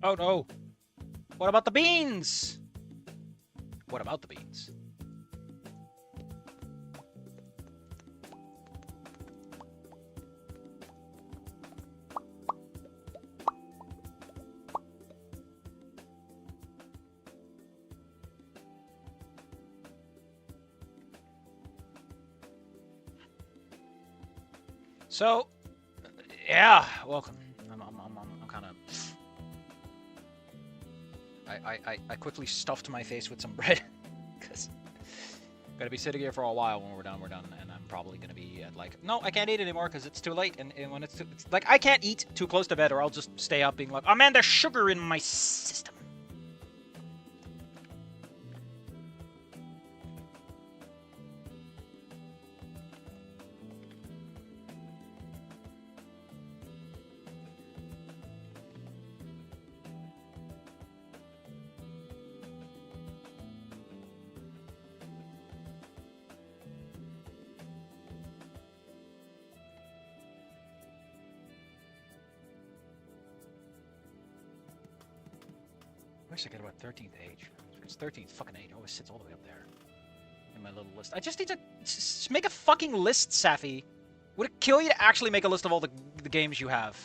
Oh no. What about the beans? What about the beans? So, yeah, welcome. I'm kind of. I quickly stuffed my face with some bread because I'm gonna be sitting here for a while. When we're done, and I'm probably gonna be at like, no, I can't eat anymore because it's too late. And when it's like I can't eat too close to bed, or I'll just stay up being like, oh man, there's sugar in my system. I wish I could about 13th age. It's 13th fucking age. It always sits all the way up there in my little list. I just need to just make a fucking list, Safi. Would it kill you to actually make a list of all the games you have?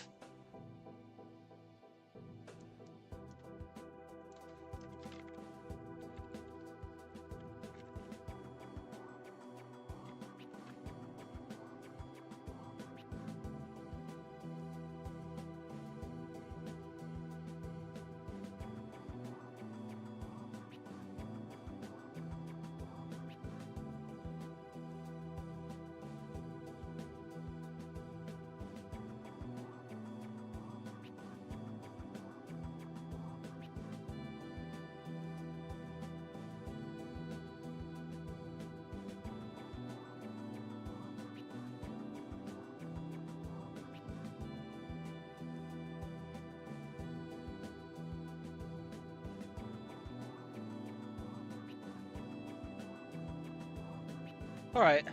Alright,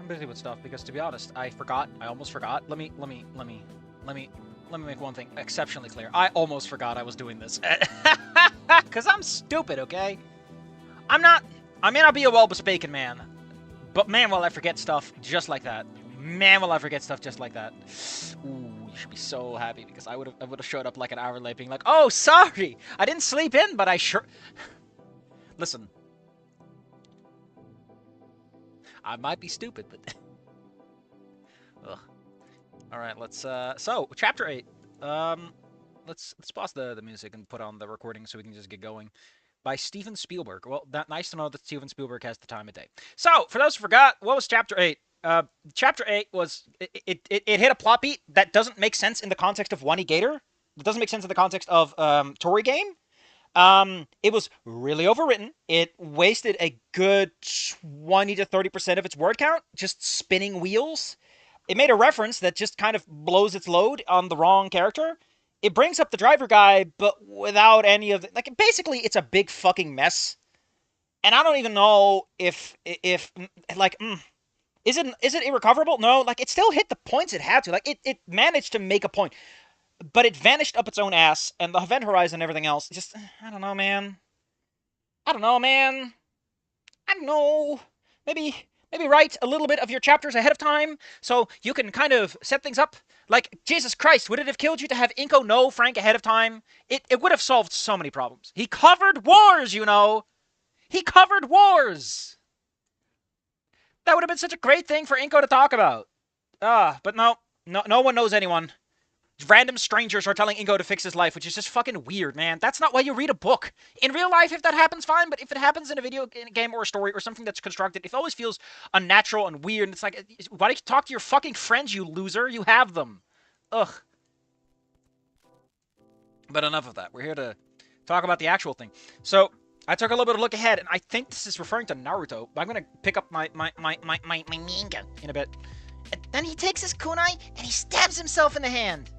I'm busy with stuff because, to be honest, I forgot. I almost forgot. Let me make one thing exceptionally clear. I almost forgot I was doing this. Because I'm stupid, okay? I may not be a well-bespoken man, but man, will I forget stuff just like that. Man, will I forget stuff just like that. Ooh, you should be so happy because I would have showed up like an hour late being like, oh, sorry! I didn't sleep in, but I sure... Listen. I might be stupid, but... Ugh. Alright, let's, so, Chapter 8. Let's pause the music and put on the recording so we can just get going. By Steven Spielberg. Well, nice to know that Steven Spielberg has the time of day. So, for those who forgot, what was Chapter 8? Chapter 8 was... It hit a plot beat that doesn't make sense in the context of Wani Gator. It doesn't make sense in the context of, Tori Game. It was really overwritten. It wasted a good 20 to 30% of its word count just spinning wheels. It made a reference that just kind of blows its load on the wrong character. It brings up the driver guy, but without any of the... Like, basically, it's a big fucking mess. And I don't even know if like, is it irrecoverable? No, like, it still hit the points it had to. Like, it managed to make a point. But it vanished up its own ass, and the event horizon and everything else, just, I don't know, man. I don't know. Maybe write a little bit of your chapters ahead of time, so you can kind of set things up. Like, Jesus Christ, would it have killed you to have Inko know Frank ahead of time? It would have solved so many problems. He covered wars, you know! He covered wars! That would have been such a great thing for Inko to talk about. But no one knows anyone. Random strangers are telling Ingo to fix his life, which is just fucking weird, man. That's not why you read a book. In real life, if that happens, fine, but if it happens in a video game or a story or something that's constructed, it always feels unnatural and weird, and it's like, why don't you talk to your fucking friends, you loser? You have them. Ugh. But enough of that. We're here to talk about the actual thing. So, I took a little bit of a look ahead, and I think this is referring to Naruto, but I'm gonna pick up my manga in a bit. And then he takes his kunai, and he stabs himself in the hand.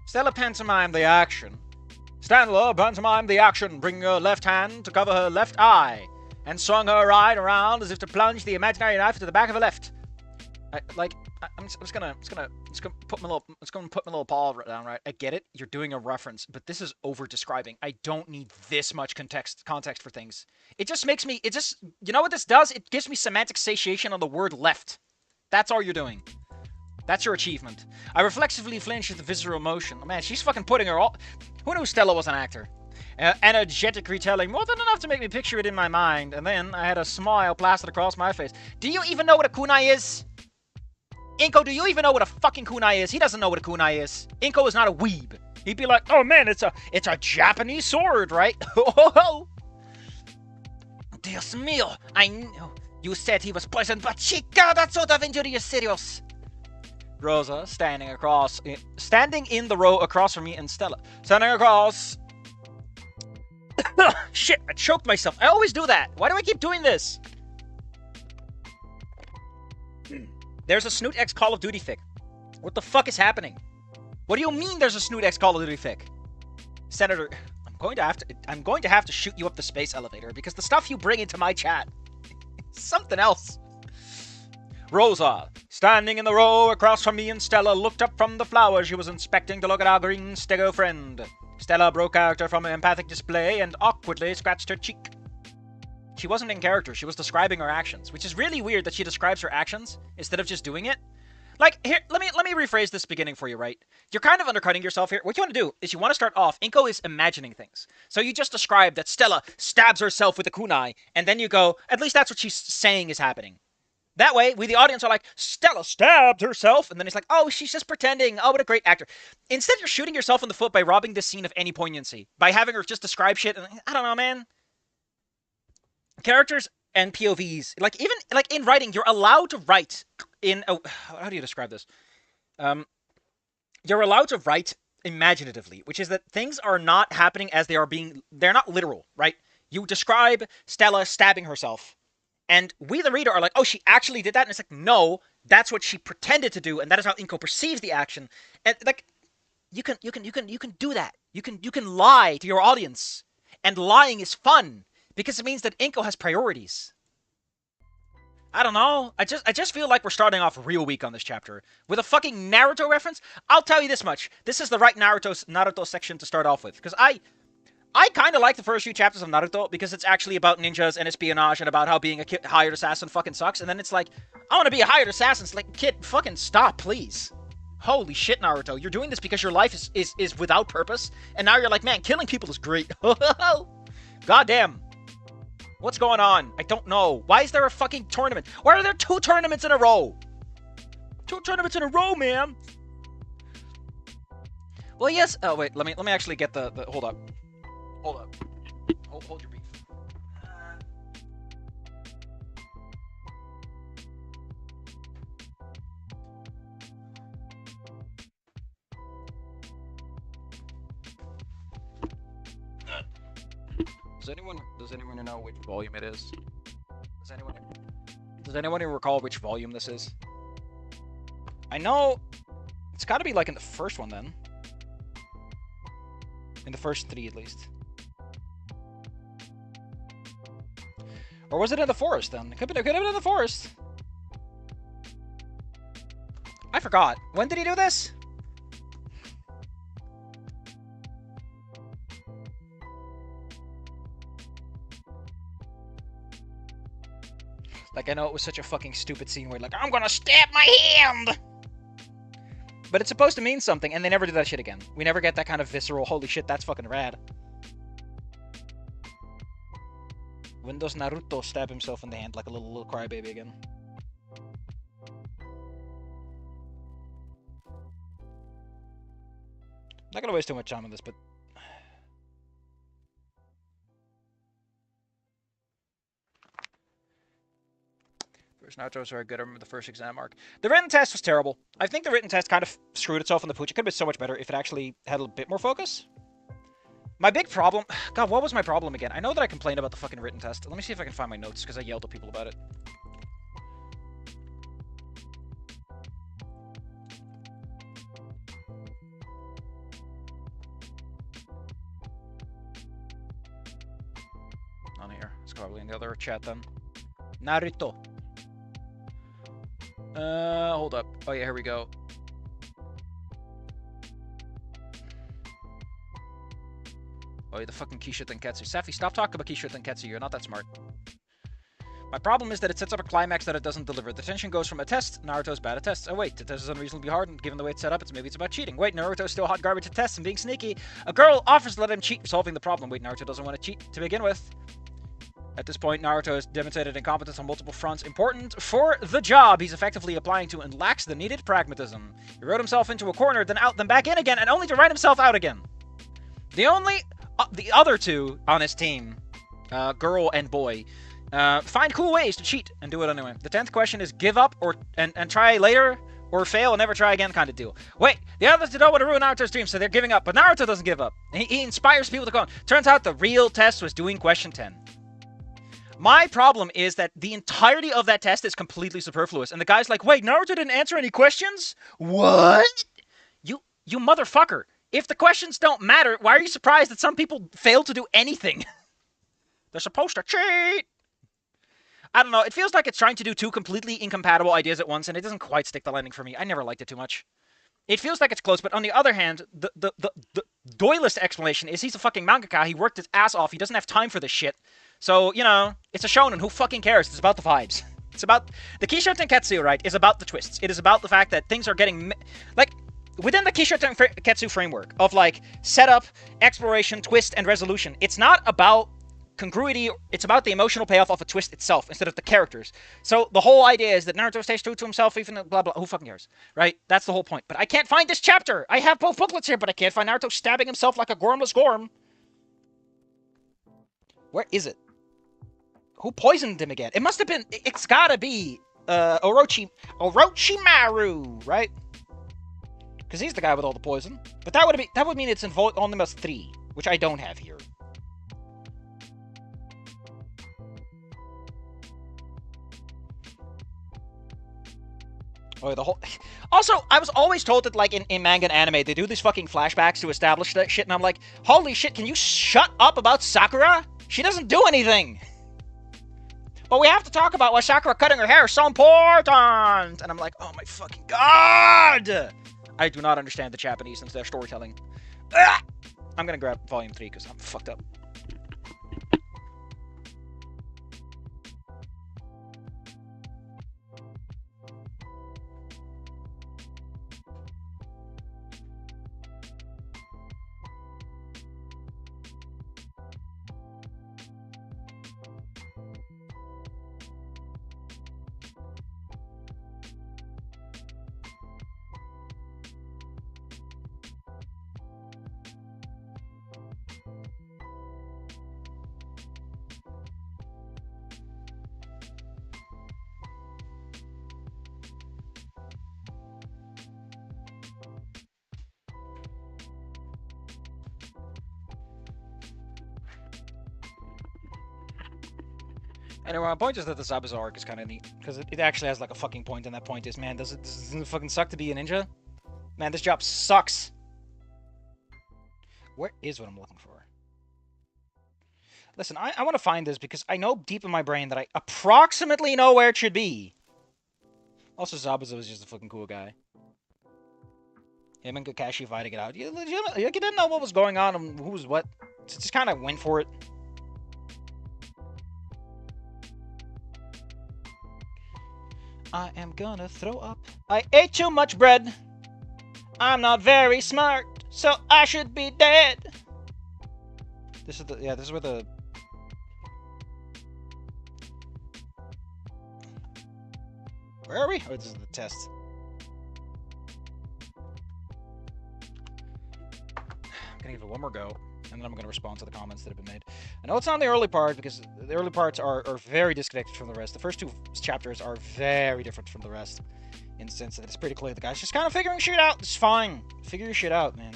Stella pantomime the action. Stella pantomime the action, bringing her left hand to cover her left eye, and swung her right around as if to plunge the imaginary knife into the back of her left. I'm just gonna put my little paw down, right? I get it. You're doing a reference, but this is over describing. I don't need this much context for things. It just makes me. It just. You know what this does? It gives me semantic satiation on the word left. That's all you're doing. That's your achievement. I reflexively flinched at the visceral emotion. Oh, man, she's fucking putting her all. Who knew Stella was an actor? Energetic retelling, more than enough to make me picture it in my mind, and then I had a smile plastered across my face. Do you even know what a kunai is? Inko, do you even know what a fucking kunai is? He doesn't know what a kunai is. Inko is not a weeb. He'd be like, oh man, it's a Japanese sword, right? Dios mío, I know. You said he was poisoned, but chica, that sort of injury is serious. Rosa, standing in the row across from me, and Stella, standing across. Shit, I choked myself. I always do that. Why do I keep doing this? There's a Snoot X Call of Duty fic. What the fuck is happening? What do you mean there's a Snoot X Call of Duty fic? Senator, I'm going to have to shoot you up the space elevator because the stuff you bring into my chat is something else. Rosa, standing in the row across from me, and Stella looked up from the flowers she was inspecting to look at our green stego friend. Stella broke character from an empathic display and awkwardly scratched her cheek. She wasn't in character, she was describing her actions, which is really weird that she describes her actions instead of just doing it. Like, here, let me rephrase this beginning for you, right? You're kind of undercutting yourself here. What you want to do is you want to start off, Inko is imagining things. So you just described that Stella stabs herself with a kunai, and then you go, at least that's what she's saying is happening. That way, we the audience are like, Stella stabbed herself, and then it's like, oh, she's just pretending. Oh, what a great actor. Instead, you're shooting yourself in the foot by robbing this scene of any poignancy. By having her just describe shit, and I don't know, man. Characters and POVs, like, even, like, in writing, you're allowed to write in, how do you describe this? You're allowed to write imaginatively, which is that things are not happening as they're not literal, right? You describe Stella stabbing herself, and we, the reader, are like, oh, she actually did that? And it's like, no, that's what she pretended to do, and that is how Inko perceives the action. And, like, you can do that. You can lie to your audience. And lying is fun, because it means that Inko has priorities. I don't know. I just feel like we're starting off real weak on this chapter. With a fucking Naruto reference, I'll tell you this much. This is the right Naruto section to start off with, because I kind of like the first few chapters of Naruto because it's actually about ninjas and espionage and about how being a hired assassin fucking sucks. And then it's like, I want to be a hired assassin. It's like, kid, fucking stop, please. Holy shit, Naruto. You're doing this because your life is without purpose. And now you're like, man, killing people is great. Goddamn. What's going on? I don't know. Why is there a fucking tournament? Why are there 2 tournaments in a row? 2 tournaments in a row, man. Well, yes. Oh, wait. Let me actually get the hold up. Hold up. Hold your beef. Does anyone know which volume it is? Does anyone recall which volume this is? I know it's got to be like in the first one then. In the first 3 at least. Or was it in the forest then? It could have been in the forest. I forgot. When did he do this? Like, I know it was such a fucking stupid scene where, like, I'm gonna stab my hand! But it's supposed to mean something, and they never do that shit again. We never get that kind of visceral, holy shit, that's fucking rad. When does Naruto stab himself in the hand like a little crybaby again? Not gonna waste too much time on this, but... First Naruto was very good. I remember the first exam arc. The written test was terrible. I think the written test kind of screwed itself in the pooch. It could have been so much better if it actually had a bit more focus. My big problem... God, what was my problem again? I know that I complained about the fucking written test. Let me see if I can find my notes, because I yelled at people about it. On here. It's probably in the other chat then. Naruto. Hold up. Oh yeah, here we go. Oh, yeah, the fucking Kisha Tenketsu. Safi, stop talking about Kisha Tenketsu. You're not that smart. My problem is that it sets up a climax that it doesn't deliver. The tension goes from a test, Naruto's bad at tests. Oh wait, the test is unreasonably hard, and given the way it's set up, maybe it's about cheating. Wait, Naruto's still hot garbage at tests and being sneaky. A girl offers to let him cheat, solving the problem. Wait, Naruto doesn't want to cheat to begin with. At this point, Naruto has demonstrated incompetence on multiple fronts. Important for the job he's effectively applying to and lacks the needed pragmatism. He wrote himself into a corner, then out, then back in again, and only to write himself out again. The other two on his team, girl and boy, find cool ways to cheat and do it anyway. The 10th question is give up and try later, or fail and never try again kind of deal. Wait, the others don't want to ruin Naruto's dream, so they're giving up. But Naruto doesn't give up. He inspires people to go on. Turns out the real test was doing question 10. My problem is that the entirety of that test is completely superfluous. And the guy's like, wait, Naruto didn't answer any questions? What? You motherfucker. If the questions don't matter, why are you surprised that some people fail to do anything? They're supposed to cheat. I don't know. It feels like it's trying to do two completely incompatible ideas at once, and it doesn't quite stick the landing for me. I never liked it too much. It feels like it's close, but on the other hand, the doylist explanation is he's a fucking mangaka. He worked his ass off. He doesn't have time for this shit. So, you know, it's a shonen. Who fucking cares? It's about the vibes. It's about... The Kisho Tenketsu, right, is about the twists. It is about the fact that things are getting... Like, within the Kisho Tenketsu framework of, like, setup, exploration, twist, and resolution, it's not about congruity. It's about the emotional payoff of a twist itself instead of the characters. So the whole idea is that Naruto stays true to himself, even blah, blah. Who fucking cares, right? That's the whole point. But I can't find this chapter. I have both booklets here, but I can't find Naruto stabbing himself like a gormless gorm. Where is it? Who poisoned him again? It must have been... It's gotta be Orochimaru, right? Because he's the guy with all the poison. But that would mean it's involved on them as 3, which I don't have here. Oh, the whole... Also, I was always told that, like, in manga and anime, they do these fucking flashbacks to establish that shit, and I'm like, holy shit, can you shut up about Sakura? She doesn't do anything! But we have to talk about why Sakura cutting her hair is so important! And I'm like, oh my fucking god! I do not understand the Japanese into their storytelling. Ah! I'm gonna grab volume 3, because I'm fucked up. Anyway, my point is that the Zabuza arc is kind of neat, because it actually has, like, a fucking point, and that point is, man, doesn't it fucking suck to be a ninja? Man, this job sucks! Where is what I'm looking for? Listen, I want to find this, because I know deep in my brain that I approximately know where it should be. Also, Zabuza was just a fucking cool guy. Him and Kakashi fighting it out. You didn't know what was going on and who was what. Just kind of went for it. I am gonna throw up. I ate too much bread. I'm not very smart, so I should be dead. This is the... Yeah, this is where the... Where are we? Oh, this is the test. I'm gonna give it one more go, and then I'm gonna respond to the comments that have been made. I know it's not the early part, because the early parts are very disconnected from the rest. The first 2 chapters are very different from the rest, in the sense that it's pretty clear the guy's just kind of figuring shit out. It's fine. Figure your shit out, man.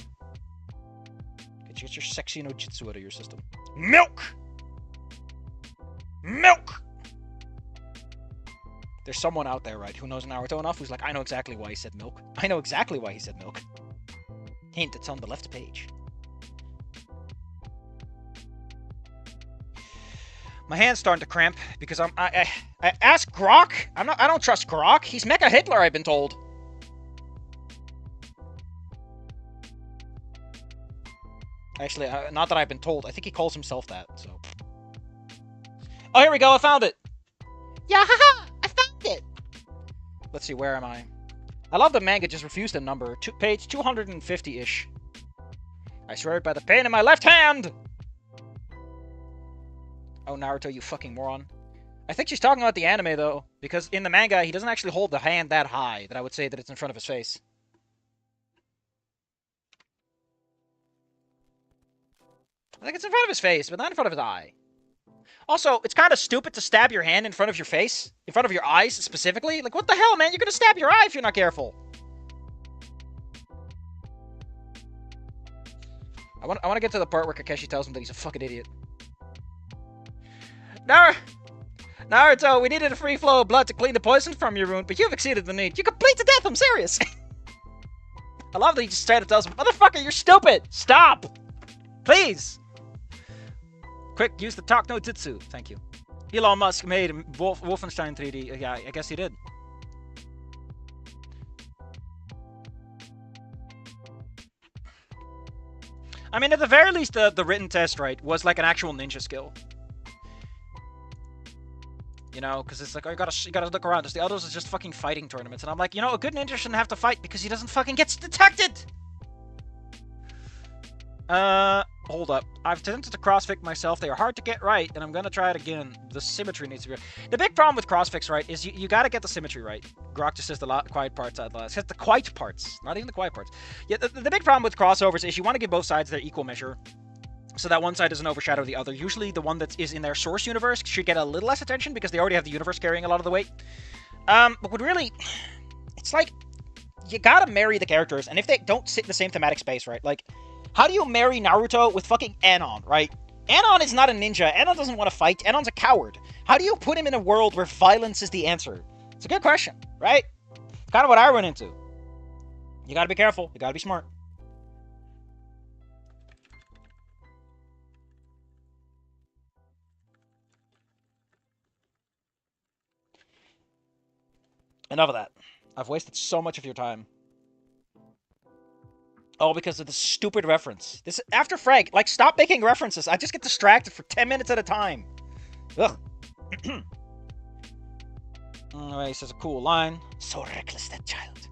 Get your sexy no jutsu out of your system. Milk! Milk! There's someone out there, right, who knows Naruto enough, who's like, I know exactly why he said milk. I know exactly why he said milk. Hint, it's on the left page. My hand's starting to cramp because I Ask Grok. I don't trust Grok. He's Mecha Hitler, I've been told. Actually, not that I've been told. I think he calls himself that, so. Oh, here we go. I found it. Yeah, haha! I found it! Let's see, where am I? I love the manga just refused a number. Page 250-ish. I swear it by the pain in my left hand! Oh, Naruto, you fucking moron. I think she's talking about the anime, though, because in the manga, he doesn't actually hold the hand that high that I would say that it's in front of his face. I think it's in front of his face, but not in front of his eye. Also, it's kind of stupid to stab your hand in front of your face. In front of your eyes, specifically. Like, what the hell, man? You're gonna stab your eye if you're not careful. I want to get to the part where Kakeshi tells him that he's a fucking idiot. Naruto, we needed a free flow of blood to clean the poison from your wound, but you've exceeded the need. You could bleed to death, I'm serious. I love that he just straight up tells him, motherfucker, you're stupid! Stop! Please! Quick, use the talk no jutsu. Thank you. Elon Musk made Wolfenstein 3D. Yeah, I guess he did. I mean, at the very least, the written test, right, was like an actual ninja skill. You know, because it's like, oh, you gotta look around. The others is just fucking fighting tournaments. And I'm like, you know, a good ninja shouldn't have to fight because he doesn't fucking get detected! Hold up. I've attempted to crossfix myself. They are hard to get right, and I'm gonna try it again. The symmetry needs to be right. The big problem with crossfix, right, is you gotta get the symmetry right. Grok just says the quiet parts out loud. It says the quiet parts, not even the quiet parts. Yeah, the big problem with crossovers is you want to give both sides their equal measure, so that one side doesn't overshadow the other. Usually the one that is in their source universe should get a little less attention because they already have the universe carrying a lot of the weight. But what really... It's like, you gotta marry the characters, and if they don't sit in the same thematic space, right, like... How do you marry Naruto with fucking Anon, right? Anon is not a ninja. Anon doesn't want to fight. Anon's a coward. How do you put him in a world where violence is the answer? It's a good question, right? Kind of what I run into. You gotta be careful. You gotta be smart. Enough of that. I've wasted so much of your time. Oh, because of the stupid reference. This after Frag, like, stop making references. I just get distracted for 10 minutes at a time. Ugh. Anyway, he says a cool line. So reckless, that child.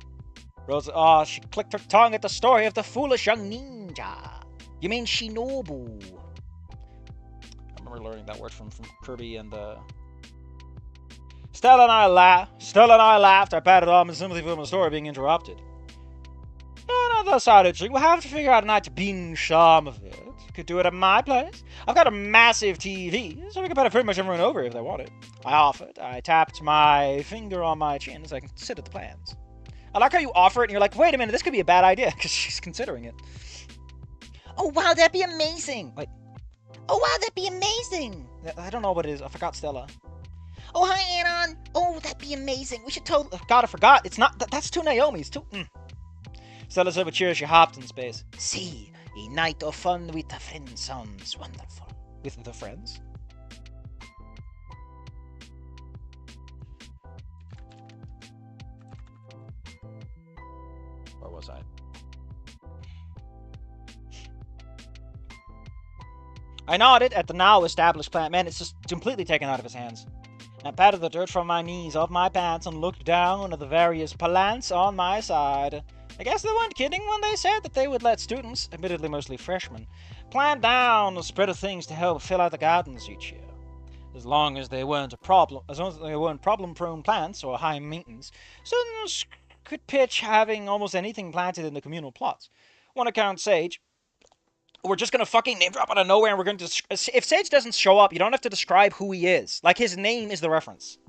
Rosa, oh, she clicked her tongue at the story of the foolish young ninja. You mean Shinobu? I remember learning that word from Kirby and Stella and I laughed. I patted on in sympathy for my story being interrupted. Another side we'll have to figure out a night to binge some of it. Could do it at my place. I've got a massive TV, so we can put pretty much everyone over if they want it. I offered. I tapped my finger on my chin as I considered the plans. I like how you offer it and you're like, wait a minute, this could be a bad idea, because she's considering it. Oh, wow, that'd be amazing. Like, oh, wow, that'd be amazing. I don't know what it is. I forgot Stella. Oh, hi, Anon. Oh, that'd be amazing. We should totally... God, I forgot. It's not... That's two Naomis. Two... Stella said with cheer, she hopped in space. See, a night of fun with the friends sounds wonderful. With the friends? Where was I? I nodded at the now established plan. Man, it's just completely taken out of his hands. I patted the dirt from my knees off my pants and looked down at the various plants on my side. I guess they weren't kidding when they said that they would let students, admittedly mostly freshmen, plant down a spread of things to help fill out the gardens each year. As long as they weren't problem-prone plants or high maintenance, students could pitch having almost anything planted in the communal plots. One account, Sage, we're just gonna fucking name drop out of nowhere and we're going to... If Sage doesn't show up, you don't have to describe who he is. Like, his name is the reference.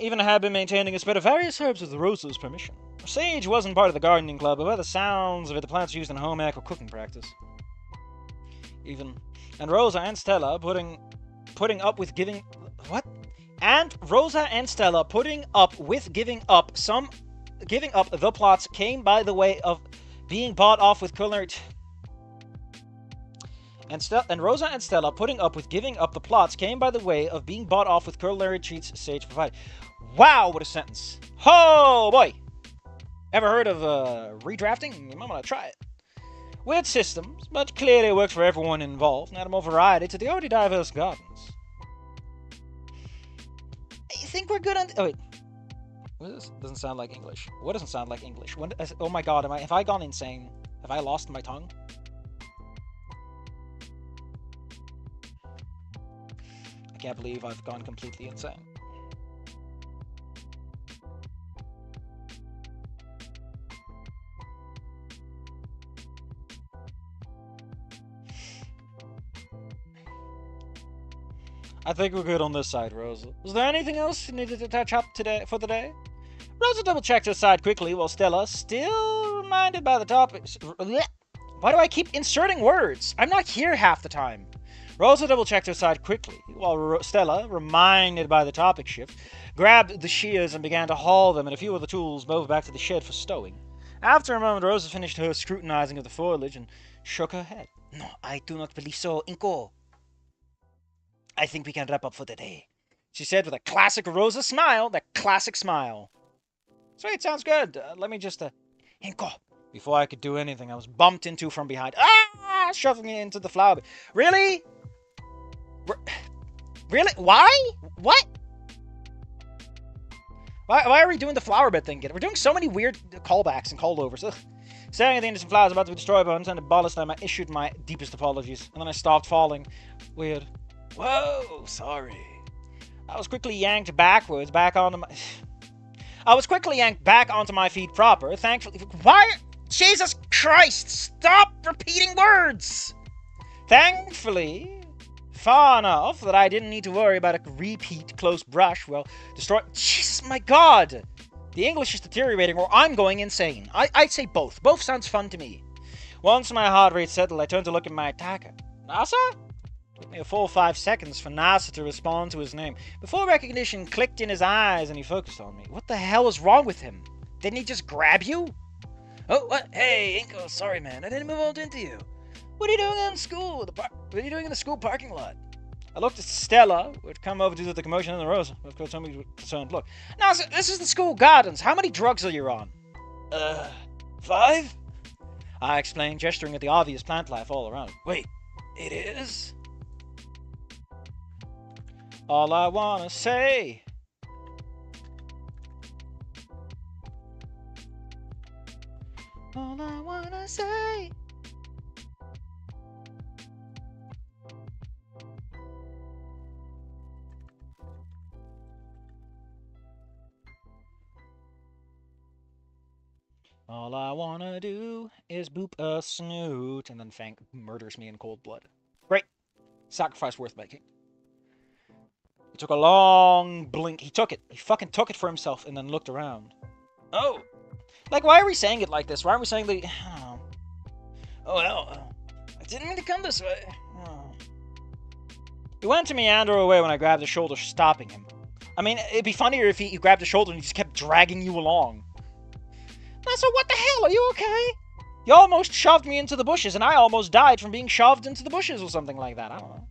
Even I had been maintaining a spread of various herbs with Rosa's permission. Sage wasn't part of the gardening club, but by the sounds of it, the plants used in home ec or cooking practice. And Rosa and Stella putting up with giving... What? And Rosa and Stella putting up with giving up the plots came by the way of being bought off with culinary... And Rosa and Stella, putting up with giving up the plots, came by the way of being bought off with culinary treats Sage provided. Wow, what a sentence. Oh, boy. Ever heard of redrafting? You might want to try it. Weird systems, but clearly works for everyone involved and add more variety to the already diverse gardens. I think we're good on... Oh, wait. What is this? Doesn't sound like English. What doesn't sound like English? Oh my god, have I gone insane? Have I lost my tongue? I can't believe I've gone completely insane. I think we're good on this side, Rosa. Was there anything else you needed to touch up today for the day? Rosa double-checked her side quickly, while Stella, still reminded by the topic... Why do I keep inserting words? I'm not here half the time. Rosa double-checked her side quickly, while Stella, reminded by the topic shift, grabbed the shears and began to haul them and a few of the tools moved back to the shed for stowing. After a moment, Rosa finished her scrutinizing of the foliage and shook her head. No, I do not believe so, Inko. I think we can wrap up for the day, she said with a classic Rosa smile, that classic smile. Sweet, sounds good. Let me just, Inko. Before I could do anything, I was bumped into from behind. Ah! Shoving me into the flower bed. Really? Really? Why? What? Why are we doing the flower bed thing again? We're doing so many weird callbacks and callovers. Ugh. Staring at the innocent flowers about to be destroyed by unintended ballast time, I issued my deepest apologies, and then I stopped falling. Weird. Whoa, sorry. I was quickly yanked backwards back onto my... I was quickly yanked back onto my feet proper, thankfully... Why? Jesus Christ! Stop repeating words! Thankfully, far enough that I didn't need to worry about a repeat close brush, well, destroy... Jesus, my God! The English is deteriorating or I'm going insane. I'd say both. Both sounds fun to me. Once my heart rate settled, I turned to look at my attacker. Nasa? Took me a full 5 seconds for Nasa to respond to his name, before recognition clicked in his eyes and he focused on me. What the hell is wrong with him? Didn't he just grab you? Oh, what? Hey, Inko, sorry man, I didn't move on into you. What are you doing in school? What are you doing in the school parking lot? I looked at Stella, who had come over due to the commotion in the Rosa. Of course, told me with a concerned look. Now, this is the school gardens. How many drugs are you on? 5? I explained, gesturing at the obvious plant life all around. Wait, it is? All I wanna say. All I wanna say. All I wanna do is boop a snoot, and then Fang murders me in cold blood. Great. Sacrifice worth making. He took a long blink. He took it. He fucking took it for himself and then looked around. Oh. Like, why are we saying it like this? Why are we saying the... Oh, well. I didn't mean to come this way. Oh. He went to meander away when I grabbed his shoulder, stopping him. I mean, it'd be funnier if he grabbed his shoulder and he just kept dragging you along. So what the hell? Are you okay? You almost shoved me into the bushes, and I almost died from being shoved into the bushes or something like that. I don't know.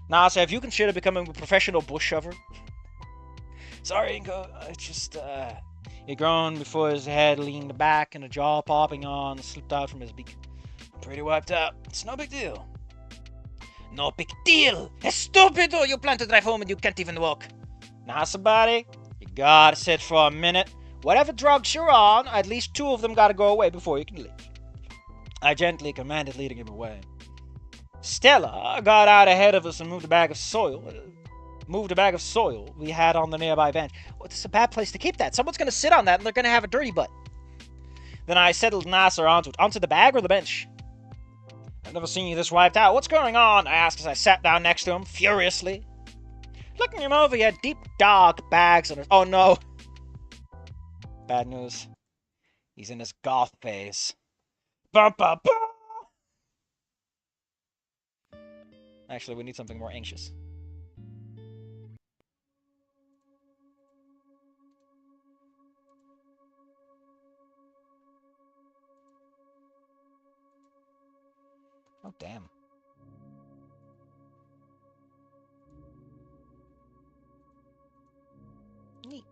Nah, so have you considered becoming a professional bush shover? Sorry, Inko. I just, he groaned before his head leaned back and a jaw popping on slipped out from his beak. I'm pretty wiped out. It's no big deal. No big deal! Estupido! You plan to drive home and you can't even walk. Nah, somebody. You gotta sit for a minute. Whatever drugs you're on, at least 2 of them gotta go away before you can leave. I gently commanded, leading him away. Stella got out ahead of us and moved a bag of soil we had on the nearby bench. Well, this is a bad place to keep that. Someone's gonna sit on that and they're gonna have a dirty butt. Then I settled Nasser onto it. Onto the bag or the bench? I've never seen you this wiped out. What's going on? I asked as I sat down next to him, furiously. Looking him over, he had deep, dark bags on his... Oh, no. Bad news. He's in his goth phase. Bum, bum, bum. Actually, we need something more anxious. damn. Neat.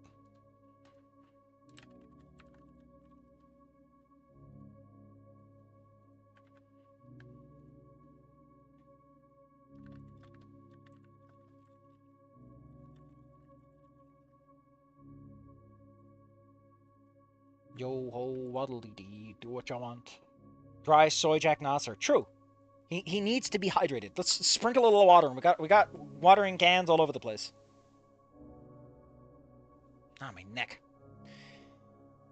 Yo ho waddle dee, do what you want. Dry soy Jack Nasser. True. He needs to be hydrated. Let's sprinkle a little water. We got watering cans all over the place. Ah, my neck.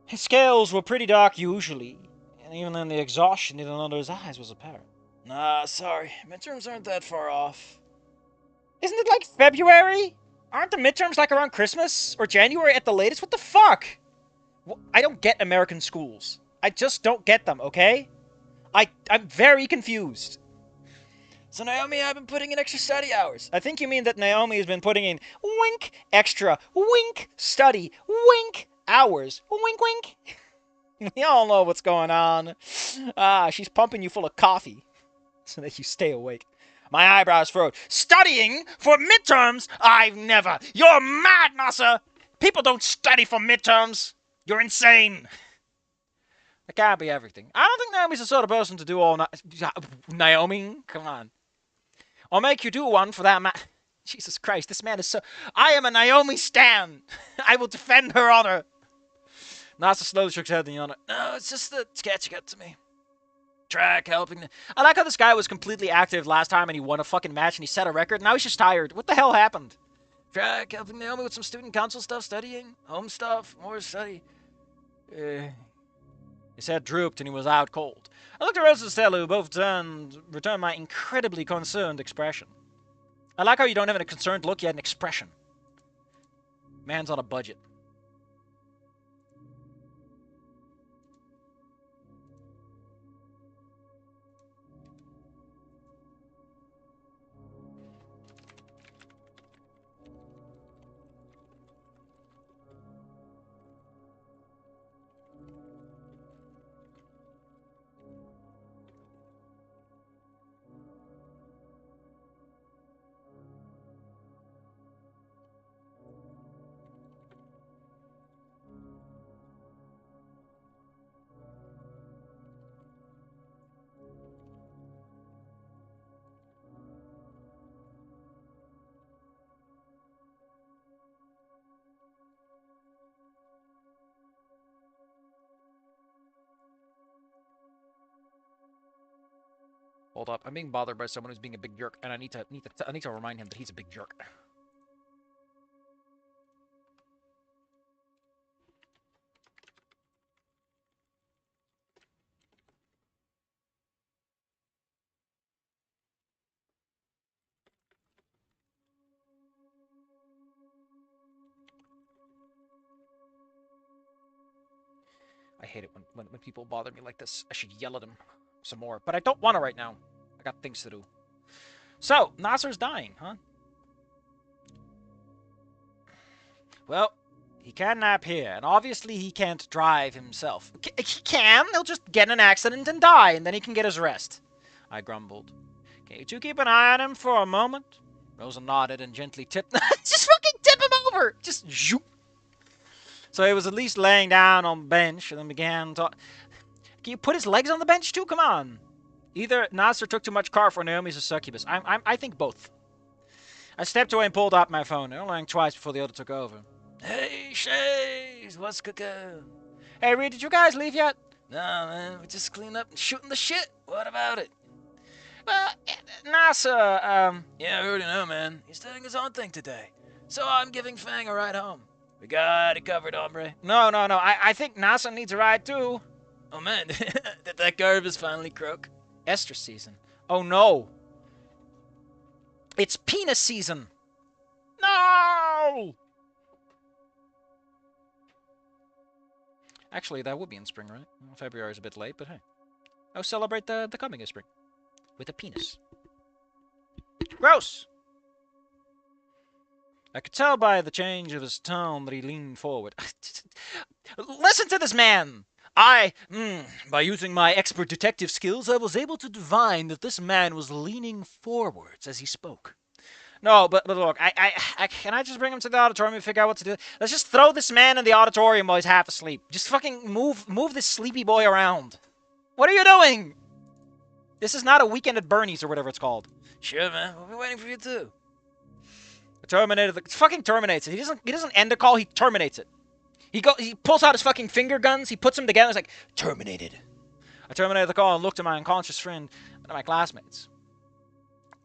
His scales were pretty dark usually, and even then the exhaustion hidden under his eyes was apparent. Nah, sorry. Midterms aren't that far off. Isn't it like February? Aren't the midterms like around Christmas? Or January at the latest? What the fuck? I don't get American schools. I just don't get them, okay? I'm very confused. So Naomi, I've been putting in extra study hours. I think you mean that Naomi has been putting in wink extra, wink study, wink hours, wink wink. We all know what's going on. She's pumping you full of coffee so that you stay awake. My eyebrows furrowed. Studying for midterms? I've never. You're mad, Nasser. People don't study for midterms. You're insane. That can't be everything. I don't think Naomi's the sort of person to do all Naomi, come on. I'll make you do one for that Jesus Christ, this man is so... I am a Naomi stan. I will defend her honor. Nasser slowly shook his head and yawned. No, it's just the sketch got to me. Track helping. I like how this guy was completely active last time and he won a fucking match and he set a record. Now he's just tired. What the hell happened? Track helping Naomi with some student council stuff, studying, home stuff, more study. His head drooped and he was out cold. I looked at Rose and Stella, who both returned my incredibly concerned expression. I like how you don't have a concerned look, you had an expression. Man's on a budget. Hold up, I'm being bothered by someone who's being a big jerk, and I need to remind him that he's a big jerk. I hate it when people bother me like this. I should yell at them some more, but I don't want to right now. I got things to do. So, Nasser's dying, huh? Well, he can nap here, and obviously he can't drive himself. He can! He'll just get in an accident and die, and then he can get his rest. I grumbled. Can you two keep an eye on him for a moment? Rosa nodded and gently tipped... Just fucking tip him over! Just zoop. So he was at least laying down on the bench, and then began to... Can you put his legs on the bench too? Come on. Either Nasser took too much carb or Naomi's a succubus. I think both. I stepped away and pulled out my phone. It rang twice before the other took over. Hey, Shays, what's cooking? Hey, Reed, did you guys leave yet? No, man, we just cleaned up and shooting the shit. What about it? Well, Nasser, Yeah, I already know, man. He's doing his own thing today. So I'm giving Fang a ride home. We got it covered, hombre. No. I think Nasser needs a ride, too. Oh, man, did that garbage finally croak? Estrus season. Oh, no. It's penis season. No! Actually, that would be in spring, right? Well, February's a bit late, but hey. I'll celebrate the coming of spring. With a penis. Gross! I could tell by the change of his tone that he leaned forward. Listen to this man! By using my expert detective skills, I was able to divine that this man was leaning forwards as he spoke. No, but look, can I just bring him to the auditorium and figure out what to do? Let's just throw this man in the auditorium while he's half asleep. Just fucking move this sleepy boy around. What are you doing? This is not a weekend at Bernie's or whatever it's called. Sure, man. We'll be waiting for you too. The Terminator, fucking terminates it. He doesn't end the call. He terminates it. He pulls out his fucking finger guns. He puts them together. He's like, terminated. I terminated the call and looked at my unconscious friend and at my classmates.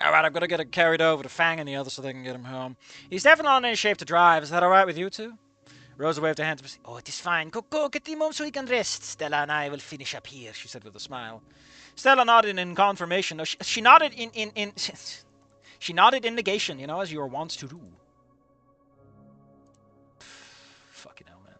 Alright, I'm gonna get it carried over to Fang and the others so they can get him home. He's definitely not in any shape to drive. Is that alright with you two? Rosa waved her hand. Oh, it is fine. Go, get him home so he can rest. Stella and I will finish up here, she said with a smile. Stella nodded in confirmation. No, she nodded in she nodded in negation, as you were wont to do. Fucking hell, man.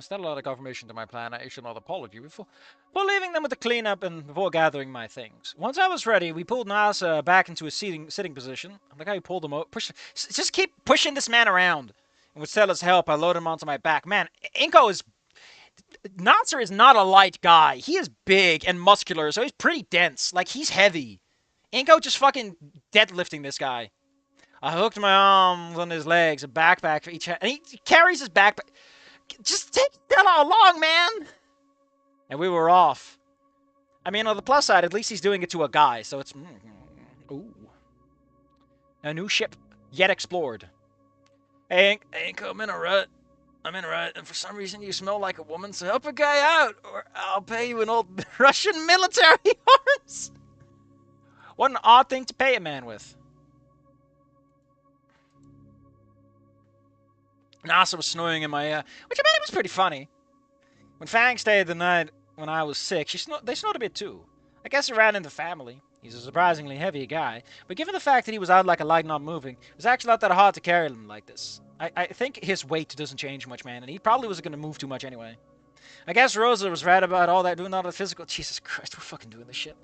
Stella nodded confirmation to my plan. I issued another apology before leaving them with the cleanup and before gathering my things. Once I was ready, we pulled Nasa back into a sitting position. I like how you pulled him out. Just keep pushing this man around. And with Stella's help, I loaded him onto my back. Man, Nasser is not a light guy. He is big and muscular, so he's pretty dense. Like, he's heavy. Inko just fucking deadlifting this guy. I hooked my arms on his legs, a backpack for each hand, and he carries his backpack. Just take Stella along, man! And we were off. I mean, on the plus side, at least he's doing it to a guy, so it's... Ooh. A new ship, yet explored. Hey, Inko, I'm in a rut. And for some reason you smell like a woman, so help a guy out, or I'll pay you in old Russian military horns. What an odd thing to pay a man with. Nasa was snoring in my ear, which I mean, it was pretty funny. When Fang stayed the night when I was sick, they snored a bit too. I guess it ran in the family. He's a surprisingly heavy guy, but given the fact that he was out like a light not moving, it was actually not that hard to carry him like this. I think his weight doesn't change much, man, and he probably wasn't going to move too much anyway. I guess Rosa was right about all that, doing all the physical... Jesus Christ, we're fucking doing this shit.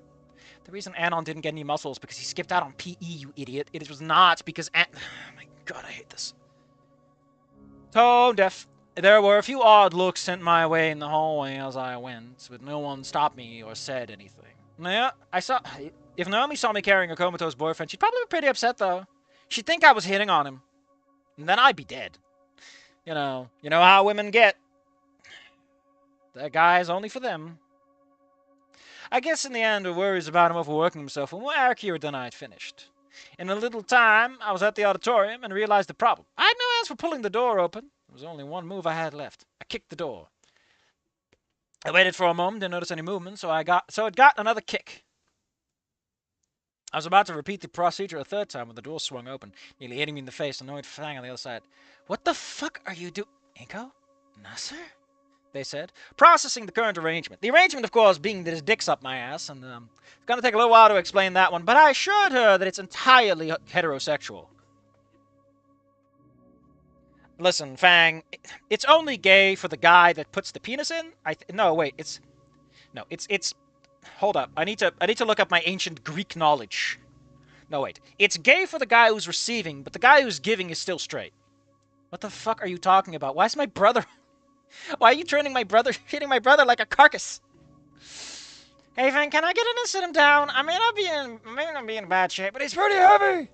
The reason Anon didn't get any muscles because he skipped out on PE, you idiot. It was not because... Oh my god, I hate this. Tone deaf. There were a few odd looks sent my way in the hallway as I went, but no one stopped me or said anything. Yeah, if Naomi saw me carrying a comatose boyfriend, she'd probably be pretty upset, though. She'd think I was hitting on him. And then I'd be dead. You know how women get. That guy's only for them. I guess in the end, her worries about him overworking himself were more accurate than I'd finished. In a little time, I was at the auditorium and realized the problem. I had no hands for pulling the door open. There was only one move I had left. I kicked the door. I waited for a moment, didn't notice any movement, so it got another kick. I was about to repeat the procedure a third time when the door swung open, nearly hitting me in the face, annoyed Fang on the other side. What the fuck are you doing? Inko? Nasser? They said, processing the current arrangement. The arrangement, of course, being that his dick's up my ass, and it's gonna take a little while to explain that one, but I assured her that it's entirely heterosexual. Listen, Fang, it's only gay for the guy that puts the penis in? No, wait, it's... Hold up, I need to look up my ancient Greek knowledge. No, wait. It's gay for the guy who's receiving, but the guy who's giving is still straight. What the fuck are you talking about? Why is my brother... Why are you treating my brother like a carcass? Hey, Fang, can I get in and sit him down? I may not be in bad shape, but he's pretty heavy.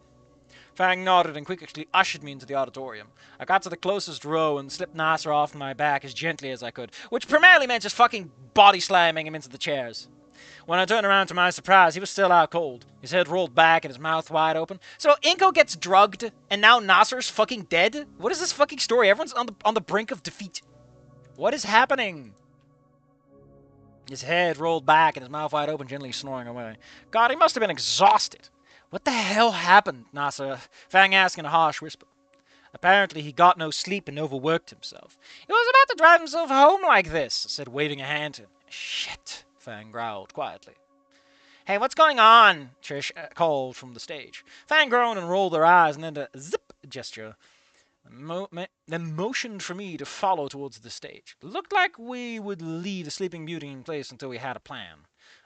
Fang nodded and quickly ushered me into the auditorium. I got to the closest row and slipped Nasser off my back as gently as I could, which primarily meant just fucking body slamming him into the chairs. When I turned around to my surprise, he was still out cold. His head rolled back and his mouth wide open. So Inko gets drugged, and now Nasser's fucking dead? What is this fucking story? Everyone's on the brink of defeat. What is happening? His head rolled back and his mouth wide open, gently snoring away. God, he must have been exhausted. What the hell happened, Nasser? Fang asked in a harsh whisper. Apparently he got no sleep and overworked himself. He was about to drive himself home like this, I said, waving a hand to him. Shit, Fang growled quietly. Hey, what's going on? Trish called from the stage. Fang groaned and rolled her eyes and then a zip gesture. Then motioned for me to follow towards the stage. Looked like we would leave the Sleeping Beauty in place until we had a plan.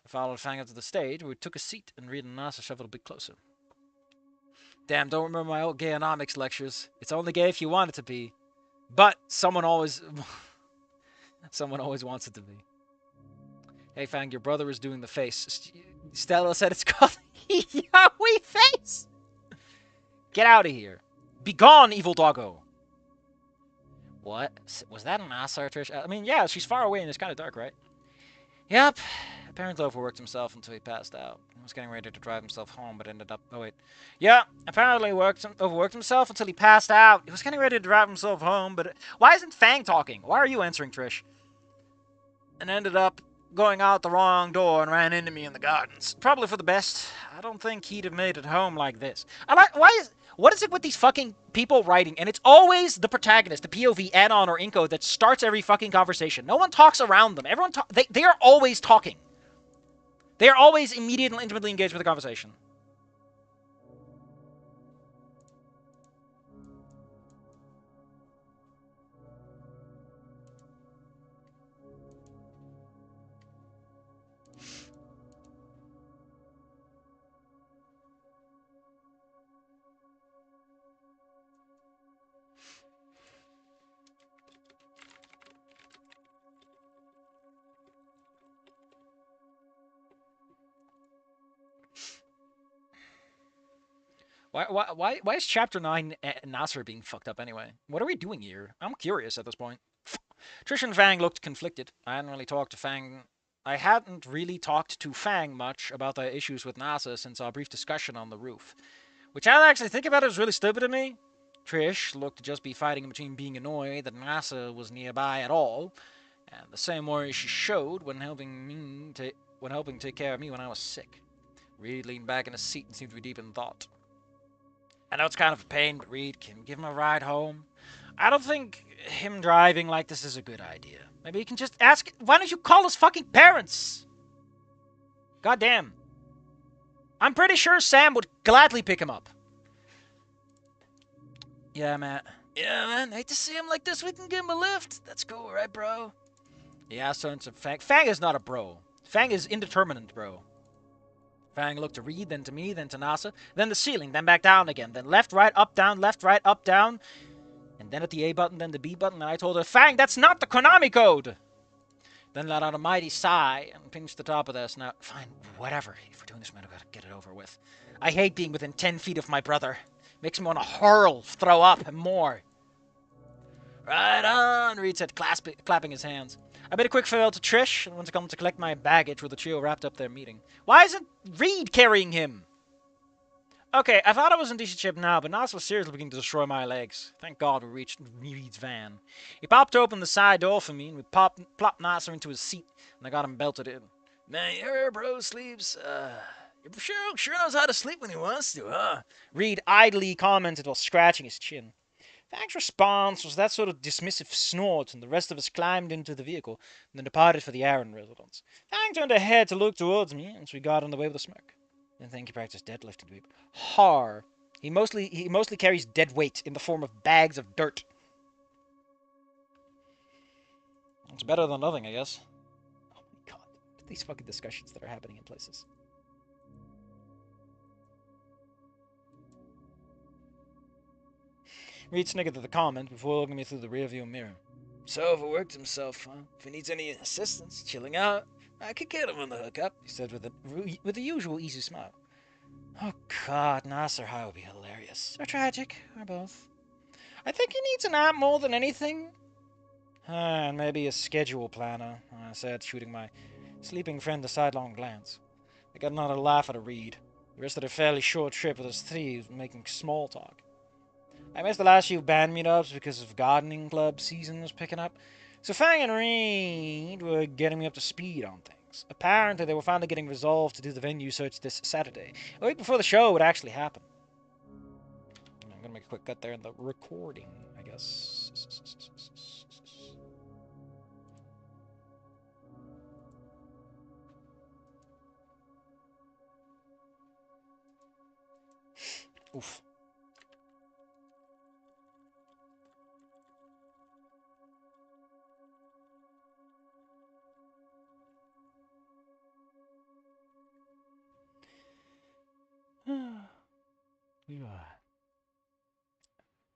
I followed Fang up to the stage, where we took a seat, and Reed and Nasa shuffled a bit closer. Damn, don't remember my old gayonomics lectures. It's only gay if you want it to be. But someone always wants it to be. Hey, Fang, your brother is doing the face. Stella said it's called Yowie face. Get out of here. Be gone, evil doggo. What? Was that an Asar, Trish? I mean, yeah, she's far away and it's kind of dark, right? Yep. Apparently overworked himself until he passed out. He was getting ready to drive himself home, but ended up... Oh, wait. Yeah, apparently overworked himself until he passed out. He was getting ready to drive himself home, but... Why isn't Fang talking? Why are you answering, Trish? And ended up going out the wrong door and ran into me in the gardens. Probably for the best. I don't think he'd have made it home like this. What is it with these fucking people writing? And it's always the protagonist, the POV, add-on, or Inco that starts every fucking conversation. No one talks around them. They are always talking. They are always immediately intimately engaged with the conversation. Why is Chapter 9 Nasser being fucked up anyway? What are we doing here? I'm curious at this point. Trish and Fang looked conflicted. I hadn't really talked to Fang much about the issues with NASA since our brief discussion on the roof. Which I actually think about it was really stupid of me. Trish looked to just be fighting between being annoyed that NASA was nearby at all, and the same worry she showed when helping take care of me when I was sick. Reed leaned back in his seat and seemed to be deep in thought. I know it's kind of a pain, but Reed, can you give him a ride home? I don't think him driving like this is a good idea. Maybe he can just ask... Why don't you call his fucking parents? Goddamn. I'm pretty sure Sam would gladly pick him up. Yeah, Matt. Yeah, man. Hate to see him like this. We can give him a lift. That's cool, right, bro? Yeah, son, some Fang. Fang is not a bro. Fang is indeterminate, bro. Fang looked to Reed, then to me, then to Nasa, then the ceiling, then back down again, then left, right, up, down, left, right, up, down, and then at the A button, then the B button, and I told her, Fang, that's not the Konami code! Then let out a mighty sigh and pinched the top of their snout. Fine, whatever. If we're doing this, man, I've got to get it over with. I hate being within 10 feet of my brother. Makes me want to hurl, throw up, and more. Right on, Reed said, clapping his hands. I made a quick farewell to Trish and went to come to collect my baggage where the trio wrapped up their meeting. Why isn't Reed carrying him? Okay, I thought I was in decent shape now, but Nas was seriously beginning to destroy my legs. Thank God we reached Reed's van. He popped open the side door for me, and we plopped Nasser into his seat, and I got him belted in. Man, your bro sleeps, sure knows how to sleep when he wants to, huh? Reed idly commented while scratching his chin. Fang's response was that sort of dismissive snort, and the rest of us climbed into the vehicle and then departed for the Aaron residence. Fang turned her head to look towards me, and we got on the way with a smirk. Didn't think he practiced deadlifting, dweeb. Har. He mostly carries dead weight in the form of bags of dirt. It's better than nothing, I guess. Oh my god. These fucking discussions that are happening in places. Reed snickered at the comment before looking me through the rearview mirror. So overworked himself, huh? If he needs any assistance, chilling out, I could get him on the hookup, he said with the usual easy smile. Oh god, Nasser High would be hilarious. Or tragic, or both. I think he needs an app more than anything. And maybe a schedule planner, I said, shooting my sleeping friend a sidelong glance. I got another laugh at a Reed. The rest of the fairly short trip with us three was making small talk. I missed the last few band meetups because of gardening club season was picking up, so Fang and Reed were getting me up to speed on things. Apparently, they were finally getting resolved to do the venue search this Saturday, a week before the show would actually happen. gonna make a quick cut there in the recording, I guess. Oof.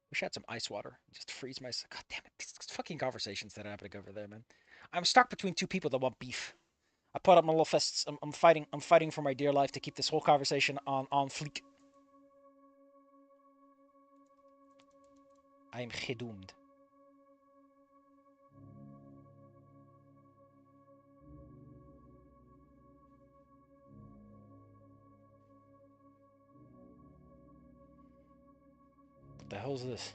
Wish I had some ice water. Just to freeze myself. God damn it. These fucking conversations that are happening over there, man. I'm stuck between two people that want beef. I put up my little fists. I'm fighting. I'm fighting for my dear life to keep this whole conversation on fleek. I am gedoomed. What the hell's this?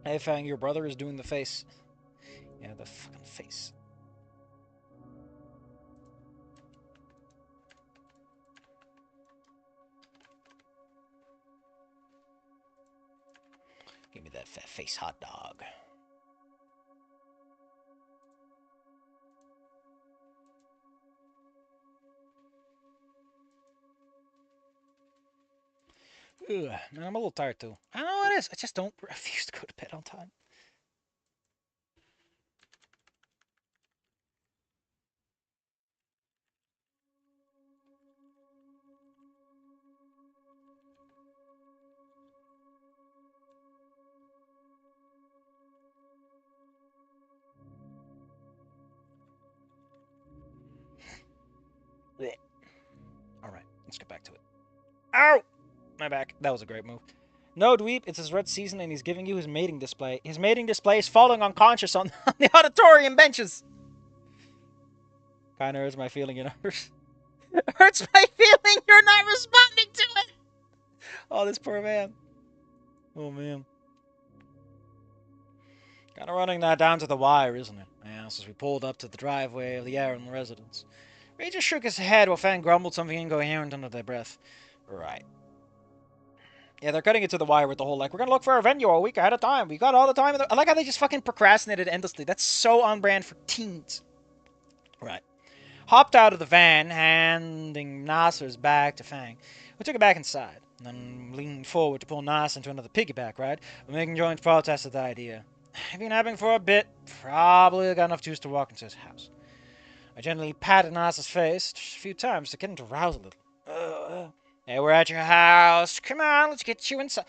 Hey, Fang, your brother is doing the face. Yeah, the fucking face. Give me that fat face hot dog. Ugh, man, I'm a little tired too. I don't know what it is. I just don't refuse to go to bed on time. Alright, let's get back to it. Ow! My back. That was a great move. No, Dweeb, it's his red season and he's giving you his mating display. His mating display is falling unconscious on the auditorium benches. Kinda hurts my feeling, hurts my feeling you're not responding to it! Oh, this poor man. Oh, man. Kinda running that down to the wire, isn't it? Yeah, as we pulled up to the driveway of the Aaron residence. Ray just shook his head while Fan grumbled something incoherent under their breath. Right. Yeah, they're cutting it to the wire with the whole, like, we're gonna look for our venue a week ahead of time. We got all the time. I like how they just fucking procrastinated endlessly. That's so on brand for teens. Right. Hopped out of the van, handing Nasser's bag to Fang. We took it back inside, and then leaned forward to pull Nasser into another piggyback ride, but making joint protest at the idea. I've been napping for a bit. Probably got enough juice to walk into his house. I gently patted Nasser's face just a few times to get him to rouse a little. Hey, we're at your house. Come on, let's get you inside.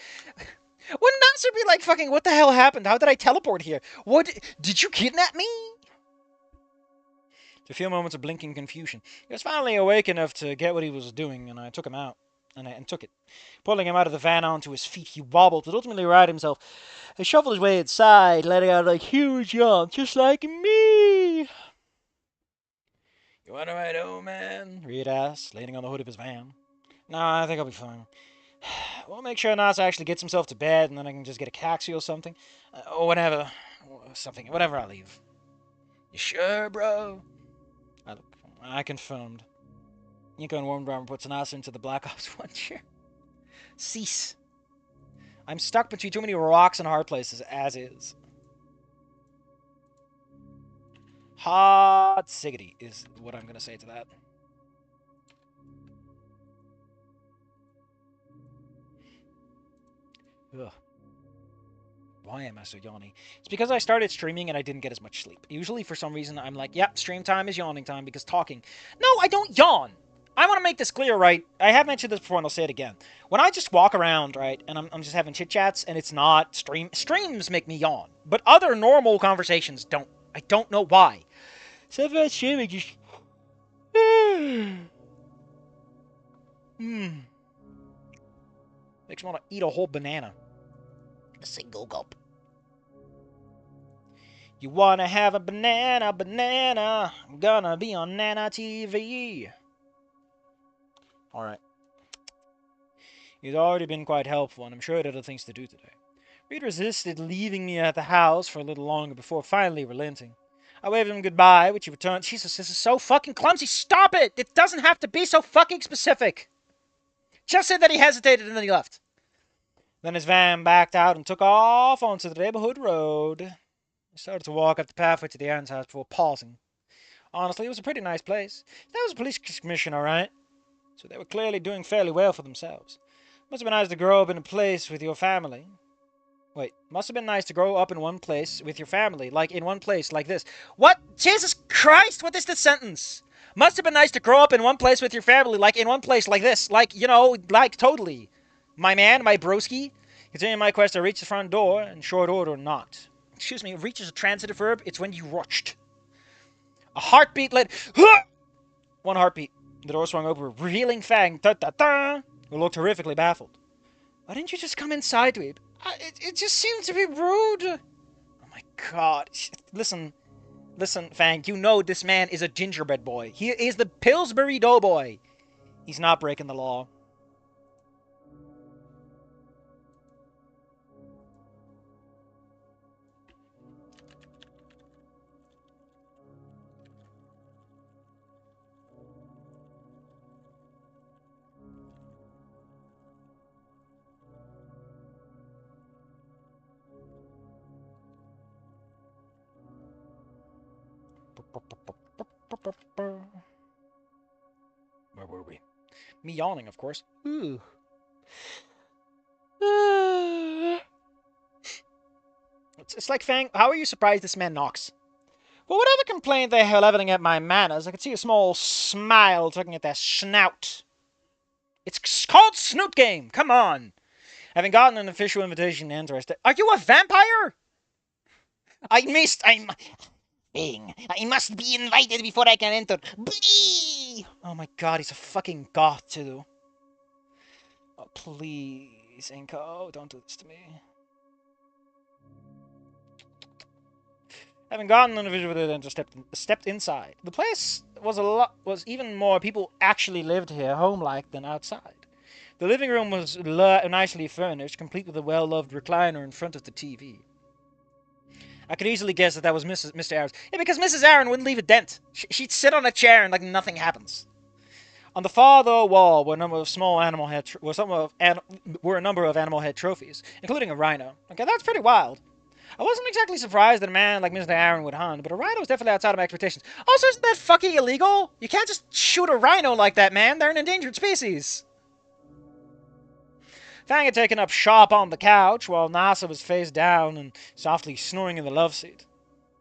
Wouldn't Nasser be like, fucking, what the hell happened? How did I teleport here? What? Did you kidnap me? After a few moments of blinking confusion, he was finally awake enough to get what he was doing, and I took him out. And took it. Pulling him out of the van onto his feet, he wobbled, but ultimately righted himself. He shuffled his way inside, letting out a huge yawn, just like me. You want to ride home, man? Reed asked, leaning on the hood of his van. No, I think I'll be fine. We'll make sure Nas actually gets himself to bed, and then I can just get a taxi or something. Or whatever. Something. Whatever I leave. You sure, bro? I confirmed. Yinko and Wormbrommer puts Nas into the Black Ops 1 chair. Cease. I'm stuck between too many rocks and hard places, as is. Hot siggity is what I'm going to say to that. Ugh. Why am I so yawny? It's because I started streaming and I didn't get as much sleep. Usually, for some reason, I'm like, yep, stream time is yawning time because talking. No, I don't yawn! I want to make this clear, right? I have mentioned this before, and I'll say it again. When I just walk around, right, and I'm just having chit chats, and it's not streams make me yawn, but other normal conversations don't. I don't know why. So if I stream, I just. Makes me want to eat a whole banana. A single gulp. You wanna have a banana, banana. I'm gonna be on Nana TV. Alright. He's already been quite helpful, and I'm sure he had other things to do today. Reed resisted leaving me at the house for a little longer before finally relenting. I waved him goodbye, which he returned. Jesus, this is so fucking clumsy. Stop it! It doesn't have to be so fucking specific. Just said that he hesitated and then he left. Then his van backed out and took off onto the neighborhood road. I started to walk up the pathway to the aunt's house before pausing. Honestly, it was a pretty nice place. That was a police commission, alright. So they were clearly doing fairly well for themselves. Must have been nice to grow up in a place with your family. Wait, must have been nice to grow up in one place with your family, like in one place like this. What? Jesus Christ, what is this sentence? Must have been nice to grow up in one place with your family, like in one place like this. Like, you know, like totally. My man, my broski. Continuing my quest, I reached the front door, in short order knocked. Excuse me, reach is a transitive verb. It's when you rushed. A heartbeat led... One heartbeat. The door swung open, revealing Fang, who looked horrifically baffled. Why didn't you just come inside, Dweeb? It just seems to be rude. Oh my god. Listen, Fang, you know this man is a gingerbread boy. He is the Pillsbury Doughboy. He's not breaking the law. Where were we? Me yawning, of course. Ooh. It's like, Fang, how are you surprised this man knocks? Well, whatever complaint they are leveling at my manners, I could see a small smile tugging at their snout. It's called Snoot Game. Come on. Having gotten an official invitation to enter, are you a vampire? I'm... I must be invited before I can enter. Blee! Oh my god, he's a fucking goth, too. Oh, please, Inko, don't do this to me. Having gotten an individual with it and stepped inside. The place was even more people actually lived here, home-like, than outside. The living room was nicely furnished, complete with a well-loved recliner in front of the TV. I could easily guess that was Mr. Aaron's. Yeah, because Mrs. Aaron wouldn't leave a dent. She'd sit on a chair and like nothing happens. On the far wall were a number of small animal head were a number of animal head trophies, including a rhino. Okay, that's pretty wild. I wasn't exactly surprised that a man like Mr. Aaron would hunt, but a rhino was definitely outside of my expectations. Also, isn't that fucking illegal? You can't just shoot a rhino like that, man. They're an endangered species. Fang had taken up shop on the couch, while Nasa was face down and softly snoring in the love seat.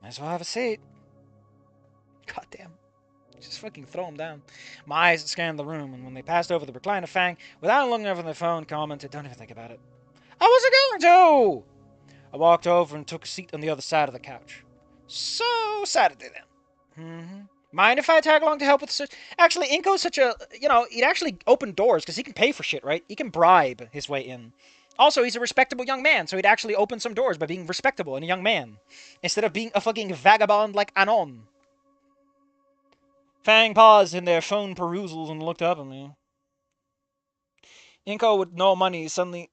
Might as well have a seat. Goddamn. Just fucking throw him down. My eyes scanned the room, and when they passed over the recliner, Fang, without looking over their phone, commented, "Don't even think about it." I wasn't going to! I walked over and took a seat on the other side of the couch. So, Saturday then. Mind if I tag along to help with the search? Actually, Inko's such a, he'd actually open doors, because he can pay for shit, right? He can bribe his way in. Also, he's a respectable young man, so he'd actually open some doors by being respectable and a young man, instead of being a fucking vagabond like Anon. Fang paused in their phone perusals and looked up at me. Inko with no money suddenly...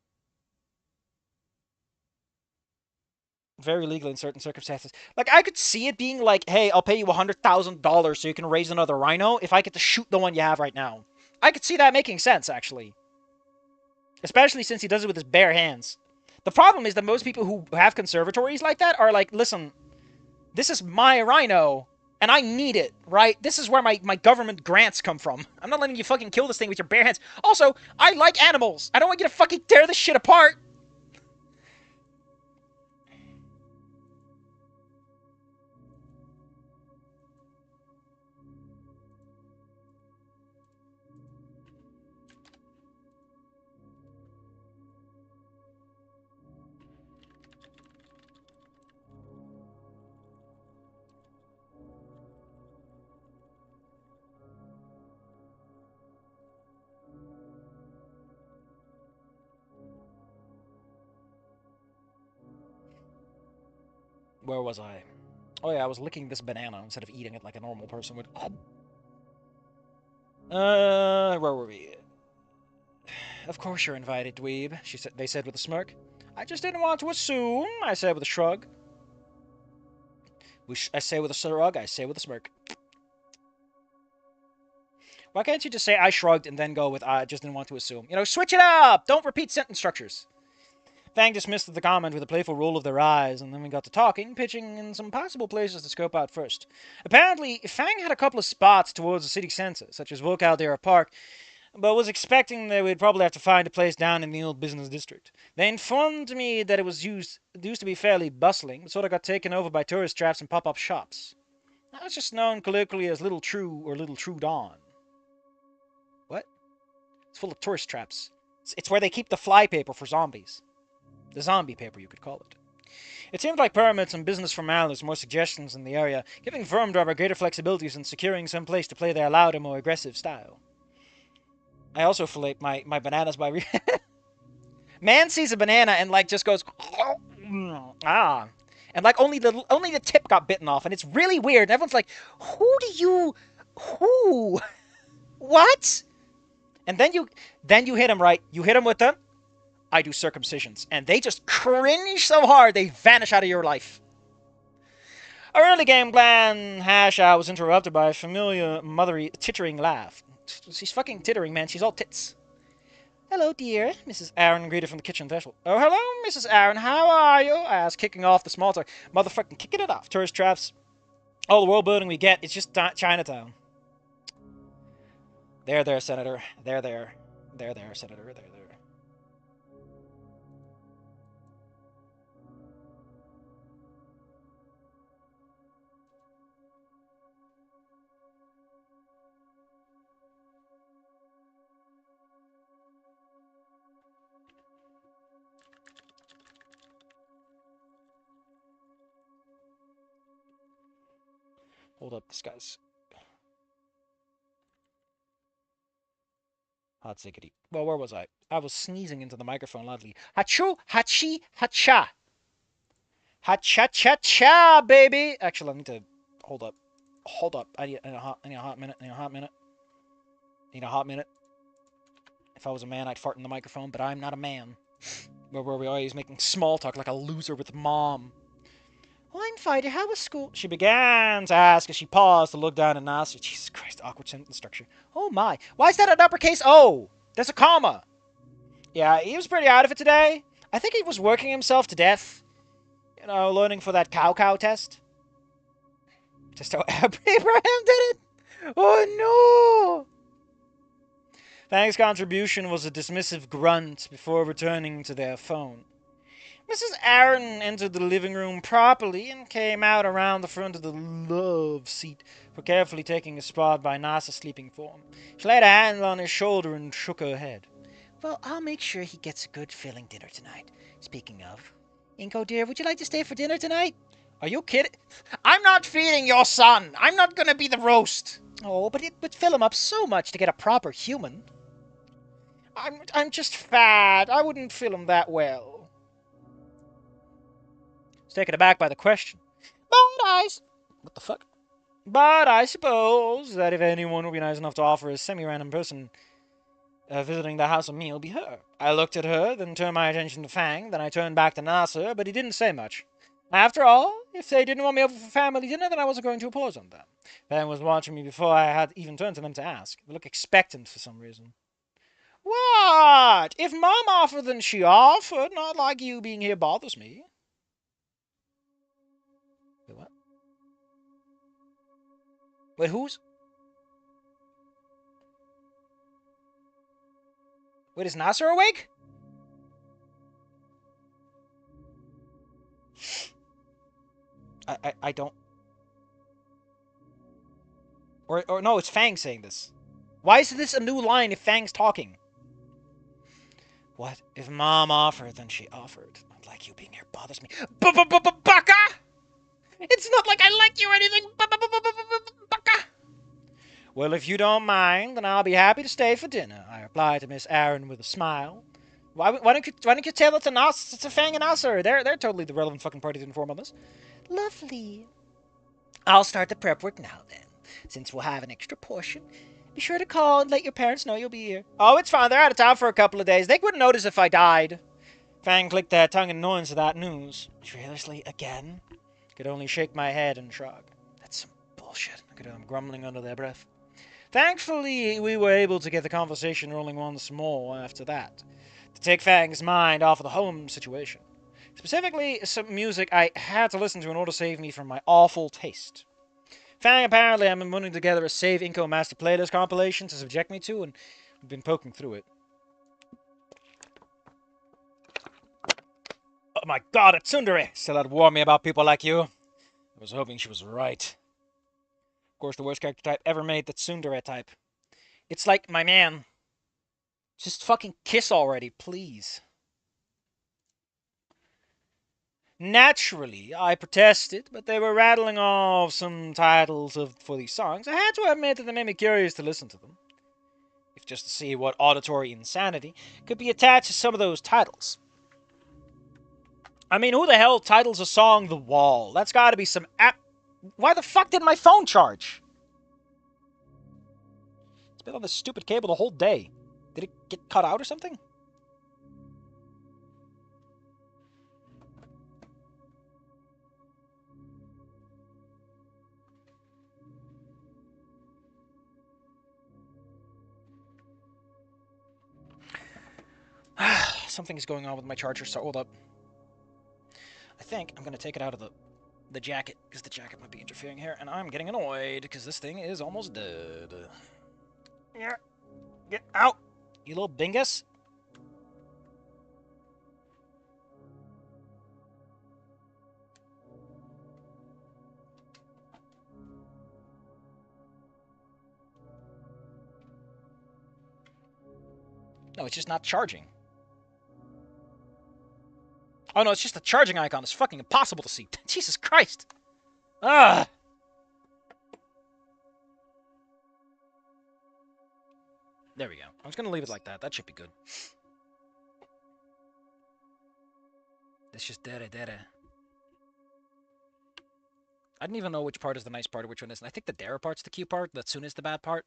very legal in certain circumstances. Like, I could see it being like, hey, I'll pay you $100,000 so you can raise another rhino if I get to shoot the one you have right now. I could see that making sense, actually. Especially since he does it with his bare hands. The problem is that most people who have conservatories like that are like, listen, this is my rhino, and I need it, right? This is where my government grants come from. I'm not letting you fucking kill this thing with your bare hands. Also, I like animals. I don't want you to fucking tear this shit apart. Where was I? Oh yeah, I was licking this banana instead of eating it like a normal person would. Where were we? Of course you're invited, dweeb, they said with a smirk. I just didn't want to assume, I said with a shrug. I say with a shrug, I say with a smirk. Why can't you just say I shrugged and then go with I just didn't want to assume? You know, switch it up! Don't repeat sentence structures. Fang dismissed the comment with a playful roll of their eyes, and then we got to talking, pitching in some possible places to scope out first. Apparently, Fang had a couple of spots towards the city center, such as Caldera Park, but was expecting that we'd probably have to find a place down in the old business district. They informed me that it used to be fairly bustling, but sort of got taken over by tourist traps and pop-up shops. Now it's just known colloquially as Little True or Little True Dawn. What? It's full of tourist traps. It's where they keep the fly paper for zombies. The zombie paper, you could call it. It seemed like permits and business formalities were more suggestions in the area, giving firm driver greater flexibilities in securing some place to play their louder, more aggressive style. I also fillet my bananas by... Man sees a banana and, like, just goes... ah. And, like, only the tip got bitten off, and it's really weird. And everyone's like, who? What? And then you hit him, right? You hit him with the... I do circumcisions. And they just cringe so hard, they vanish out of your life. Our early game plan hash-out was interrupted by a familiar, mothery, tittering laugh. She's fucking tittering, man. She's all tits. Hello, dear, Mrs. Aaron greeted from the kitchen threshold. Oh, hello, Mrs. Aaron. How are you? I asked, kicking off the small talk. Motherfucking kicking it off. Tourist traps. All the world building we get, it's just Chinatown. There, Senator. There, Senator. There. Hold up, this guy's... Hot ziggity. Well, where was I? I was sneezing into the microphone loudly. Hachu, hachi, hacha. Hacha-cha-cha, baby! Actually, I need to... Hold up. I need a hot minute. Need a hot minute. If I was a man, I'd fart in the microphone, but I'm not a man. Where were we always making small talk like a loser with mom? Well, I'm fine. How was school? She began to ask as she paused to look down at Nasser. Jesus Christ, awkward sentence structure. Oh my. Why is that an uppercase O? There's a comma. Yeah, he was pretty out of it today. I think he was working himself to death. You know, learning for that cow test. Just how Abraham did it? Oh no! Fang's contribution was a dismissive grunt before returning to their phone. Mrs. Aaron entered the living room properly and came out around the front of the love seat for carefully taking a spot by Nasa's sleeping form. She laid a hand on his shoulder and shook her head. Well, I'll make sure he gets a good filling dinner tonight. Speaking of... Inko, dear, would you like to stay for dinner tonight? Are you kidding? I'm not feeding your son! I'm not gonna be the roast! Oh, but it would fill him up so much to get a proper human. I'm just fat. I wouldn't fill him that well. Taken aback by the question. What the fuck? But I suppose that if anyone would be nice enough to offer a semi-random person visiting the house a meal, be her. I looked at her, then turned my attention to Fang, then I turned back to Nasser, but he didn't say much. After all, if they didn't want me over for family dinner, then I wasn't going to oppose on them. Fang was watching me before I had even turned to them to ask. They looked expectant for some reason. What? If Mom offered, then she offered. Not like you being here bothers me. Wait, what? Wait, who's... Wait, is Nasser awake? I don't... Or no, it's Fang saying this. Why is this a new line if Fang's talking? What? If Mom offered, then she offered. Not like you being here bothers me. Baka! It's not like I like you or anything. Baka! Well, if you don't mind, then I'll be happy to stay for dinner, I replied to Miss Aaron with a smile. Why don't you tell it to Nas, to Fang and Nasser? They're totally the relevant fucking party to inform on this. Lovely. I'll start the prep work now then. Since we'll have an extra portion, be sure to call and let your parents know you'll be here. Oh, it's fine. They're out of town for a couple of days. They wouldn't notice if I died. Fang clicked their tongue in annoyance at that news. Seriously, again? Could only shake my head and shrug. That's some bullshit. I could hear them grumbling under their breath. Thankfully, we were able to get the conversation rolling once more after that, to take Fang's mind off of the home situation. Specifically, some music I had to listen to in order to save me from my awful taste. Fang apparently had been putting together a Save Inco Master Playlist compilation to subject me to, and we've been poking through it. Oh my god, it's Tsundere! Still had warned me about people like you. I was hoping she was right. Of course, the worst character type ever made, the Tsundere type. It's like, my man, just fucking kiss already, please. Naturally, I protested, but they were rattling off some titles for these songs. I had to admit that they made me curious to listen to them, if just to see what auditory insanity could be attached to some of those titles. I mean, who the hell titles a song The Wall? That's gotta be some app... Why the fuck did my phone charge? It's been on this stupid cable the whole day. Did it get cut out or something? Something's going on with my charger, so hold up. I think I'm going to take it out of the jacket, because the jacket might be interfering here, and I'm getting annoyed, because this thing is almost dead. Yeah. Get out, you little bingus. No, it's just not charging. Oh no, it's just the charging icon. It's fucking impossible to see. Jesus Christ! Ah! There we go. I'm just gonna leave it like that. That should be good. It's just dere. I didn't even know which part is the nice part or which one isn't. I think the dere part's the cute part. The Tsune is the bad part.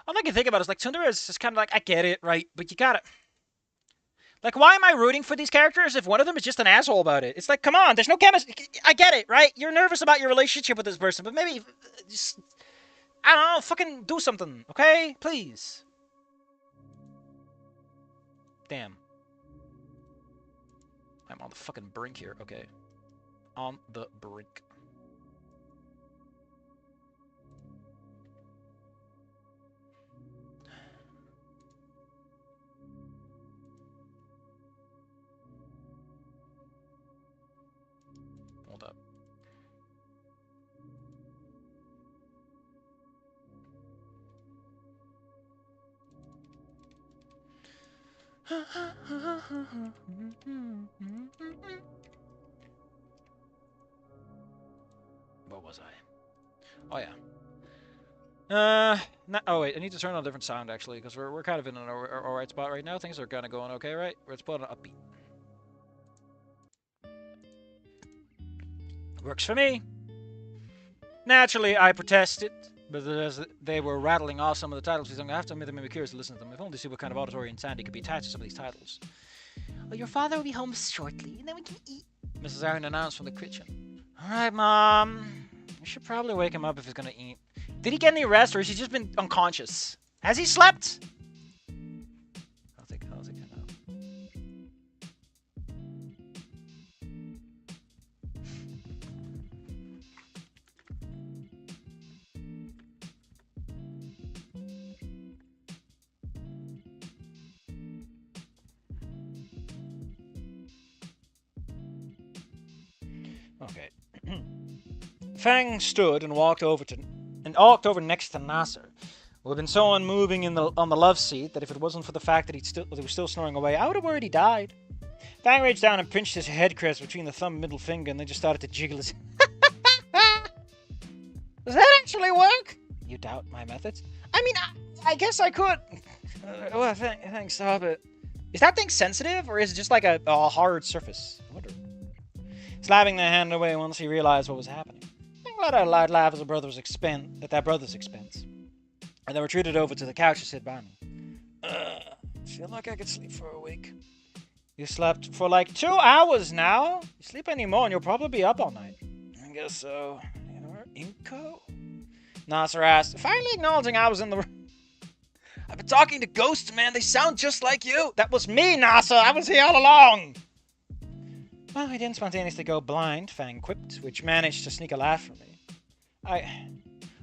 All I can think about is, like, Tsundere is just kind of like, I get it, right? But you gotta... Like, why am I rooting for these characters if one of them is just an asshole about it? It's like, come on, there's no chemistry. I get it, right? You're nervous about your relationship with this person, but maybe just, I don't know, fucking do something, okay? Please. Damn. I'm on the fucking brink here, okay. On the brink. Hold up. What was I? Oh yeah. Oh wait, I need to turn on a different sound actually, because we're kind of in an alright spot right now. Things are kind of going okay, right? Let's put on upbeat. Works for me. Naturally, I protested, but as they were rattling off some of the titles, I have to admit I'm curious to listen to them. If only to see what kind of auditory insanity could be attached to some of these titles. Well, your father will be home shortly, and then we can eat. Mrs. Aaron announced from the kitchen. All right, Mom. We should probably wake him up if he's gonna eat. Did he get any rest, or has he just been unconscious? Has he slept? I'll take it out. Okay. Fang stood and walked over next to Nasser, who had been so unmoving on the love seat that if it wasn't for the fact that he was still snoring away, I would have worried he died. Fang reached down and pinched his head crest between the thumb and middle finger, and then just started to jiggle his... Does that actually work? You doubt my methods? I mean, I guess I could. Well, thanks, stop it. Is that thing sensitive, or is it just like a hard surface? I wonder. Slapping their hand away once he realized what was happening. I'm glad I lied laugh at their brother's expense. And they retreated over to the couch to sit by me. Feel like I could sleep for a week. You slept for like 2 hours now? You sleep anymore and you'll probably be up all night. I guess so. You're Inko? Nasser asked, finally acknowledging I was in the room. I've been talking to ghosts, man. They sound just like you. That was me, Nasser. I was here all along. Well, I didn't spontaneously go blind, Fang quipped, which managed to sneak a laugh from me.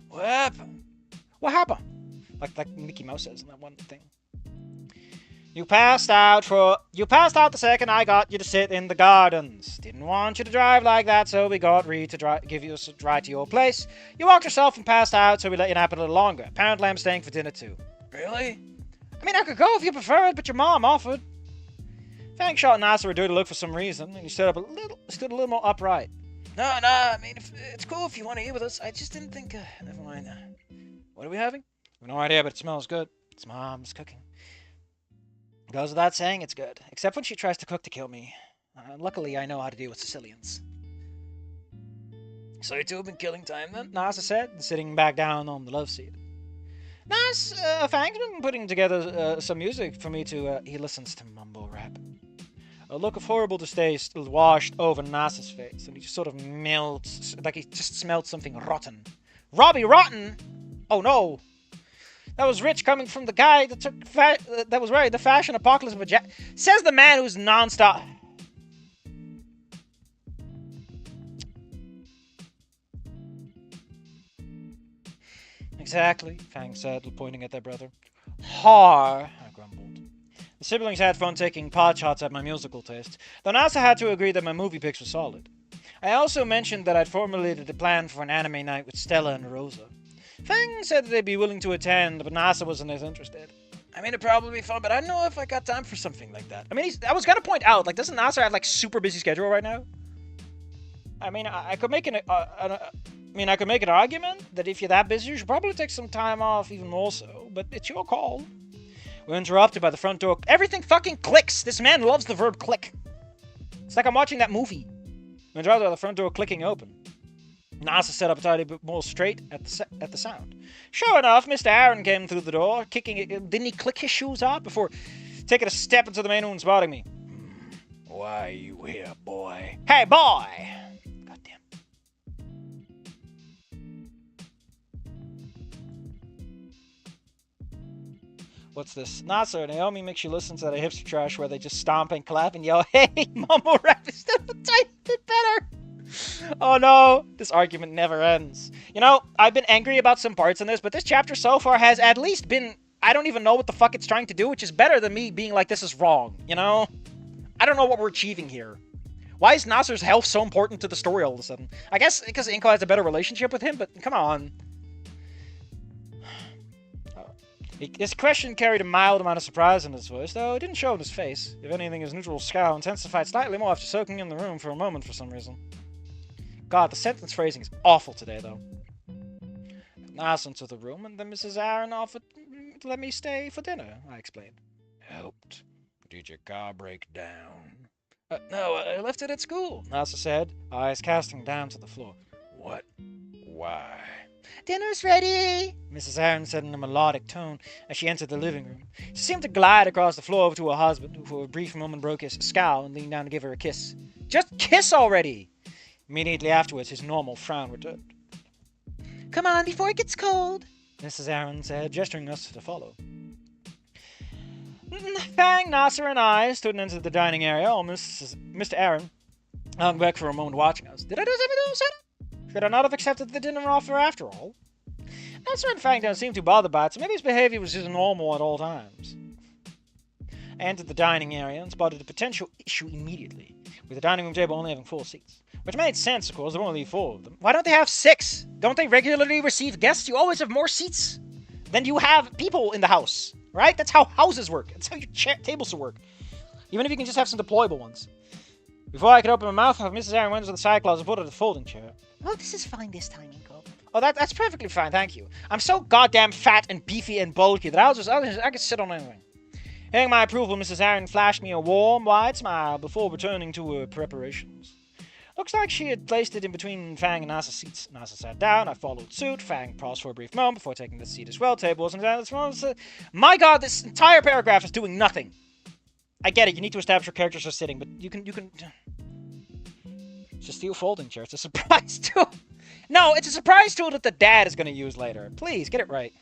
What happened? What happened? Like Mickey Mouse says in that one thing. You passed out the second I got you to sit in the gardens. Didn't want you to drive like that, so we got Reed to give you a ride to your place. You walked yourself and passed out, so we let you nap a little longer. Apparently I'm staying for dinner too. Really? I mean, I could go if you preferred, but your mom offered. Fang shot Nasser a dirty look for some reason, and he stood a little more upright. No, I mean, it's cool if you want to eat with us. I just didn't think, never mind. What are we having? I have no idea, but it smells good. It's Mom's cooking. Goes without saying it's good, except when she tries to cook to kill me. Luckily, I know how to deal with Sicilians. So you two have been killing time then? Nasser said, sitting back down on the love seat. Fang's been putting together some music for me to, he listens to mumble rap. A look of horrible distaste washed over Nasser's face, and he just sort of melts, like he just smelled something rotten. Robbie Rotten? Oh no! That was rich coming from the guy that took that was right, the fashion apocalypse of a says the man who's non-stop. Exactly, Fang said, pointing at their brother. Har, I grumbled. The siblings had fun taking pot shots at my musical taste, though Nasser had to agree that my movie picks were solid. I also mentioned that I'd formulated a plan for an anime night with Stella and Rosa. Fang said that they'd be willing to attend, but Nasser wasn't as interested. I mean, it'd probably be fun, but I don't know if I got time for something like that. I mean, I was gonna point out, like, doesn't Nasser have, like, super busy schedule right now? I mean, I could make an argument that if you're that busy, you should probably take some time off even more so, but it's your call. We're interrupted by the front door. Everything fucking clicks! This man loves the verb click. It's like I'm watching that movie. We're interrupted by the front door clicking open. Nasser sat up a tiny bit more straight at the sound. Sure enough, Mr. Aaron came through the door, kicking it. Didn't he click his shoes off before taking a step into the main room and spotting me? Why are you here, boy? Hey, boy! Goddamn. What's this? Nasser, Naomi makes you listen to that hipster trash where they just stomp and clap and yell, hey, mumble rap is still a tiny bit better. Oh no, this argument never ends. You know, I've been angry about some parts in this, but this chapter so far has at least been, I don't even know what the fuck it's trying to do, which is better than me being like, this is wrong, you know? I don't know what we're achieving here. Why is Nasser's health so important to the story all of a sudden? I guess because Inko has a better relationship with him, but come on. His question carried a mild amount of surprise in his voice, though it didn't show in his face. If anything, his neutral scowl intensified slightly more after soaking in the room for a moment for some reason. God, the sentence phrasing is awful today, though. Nasser into the room, and then Mrs. Aaron offered to let me stay for dinner, I explained. Helped. Did your car break down? No, I left it at school, Nasser said, eyes casting down to the floor. What? Why? Dinner's ready, Mrs. Aaron said in a melodic tone as she entered the living room. She seemed to glide across the floor over to her husband, who for a brief moment broke his scowl and leaned down to give her a kiss. Just kiss already! Immediately afterwards, his normal frown returned. Come on, before it gets cold, Mrs. Aaron said, gesturing us to follow. Fang, Nasser, and I stood into the dining area, while Mr. Aaron hung back for a moment watching us. Did I do something to upset him? Should I not have accepted the dinner offer after all? Nasser and Fang don't seem too bothered by it, so maybe his behavior was just normal at all times. I entered the dining area and spotted a potential issue immediately, with the dining room table only having 4 seats. Which made sense, of course, there were only 4 of them. Why don't they have 6? Don't they regularly receive guests? You always have more seats than you have people in the house, right? That's how houses work. That's how your tables work. Even if you can just have some deployable ones. Before I could open my mouth, Mrs. Aaron went to the side closet and put it in the folding chair. Oh, this is fine this time, Inko. Oh, that's perfectly fine, thank you. I'm so goddamn fat and beefy and bulky that I can sit on anything. Hearing my approval, Mrs. Aaron flashed me a warm, wide smile before returning to her preparations. Looks like she had placed it in between Fang and Nasa's seats. Nasa sat down, I followed suit. Fang paused for a brief moment before taking the seat as well. Tables and my god, this entire paragraph is doing nothing. I get it, you need to establish your characters are sitting, but you can... It's a steel folding chair. It's a surprise tool. No, it's a surprise tool that the dad is going to use later. Please, get it right.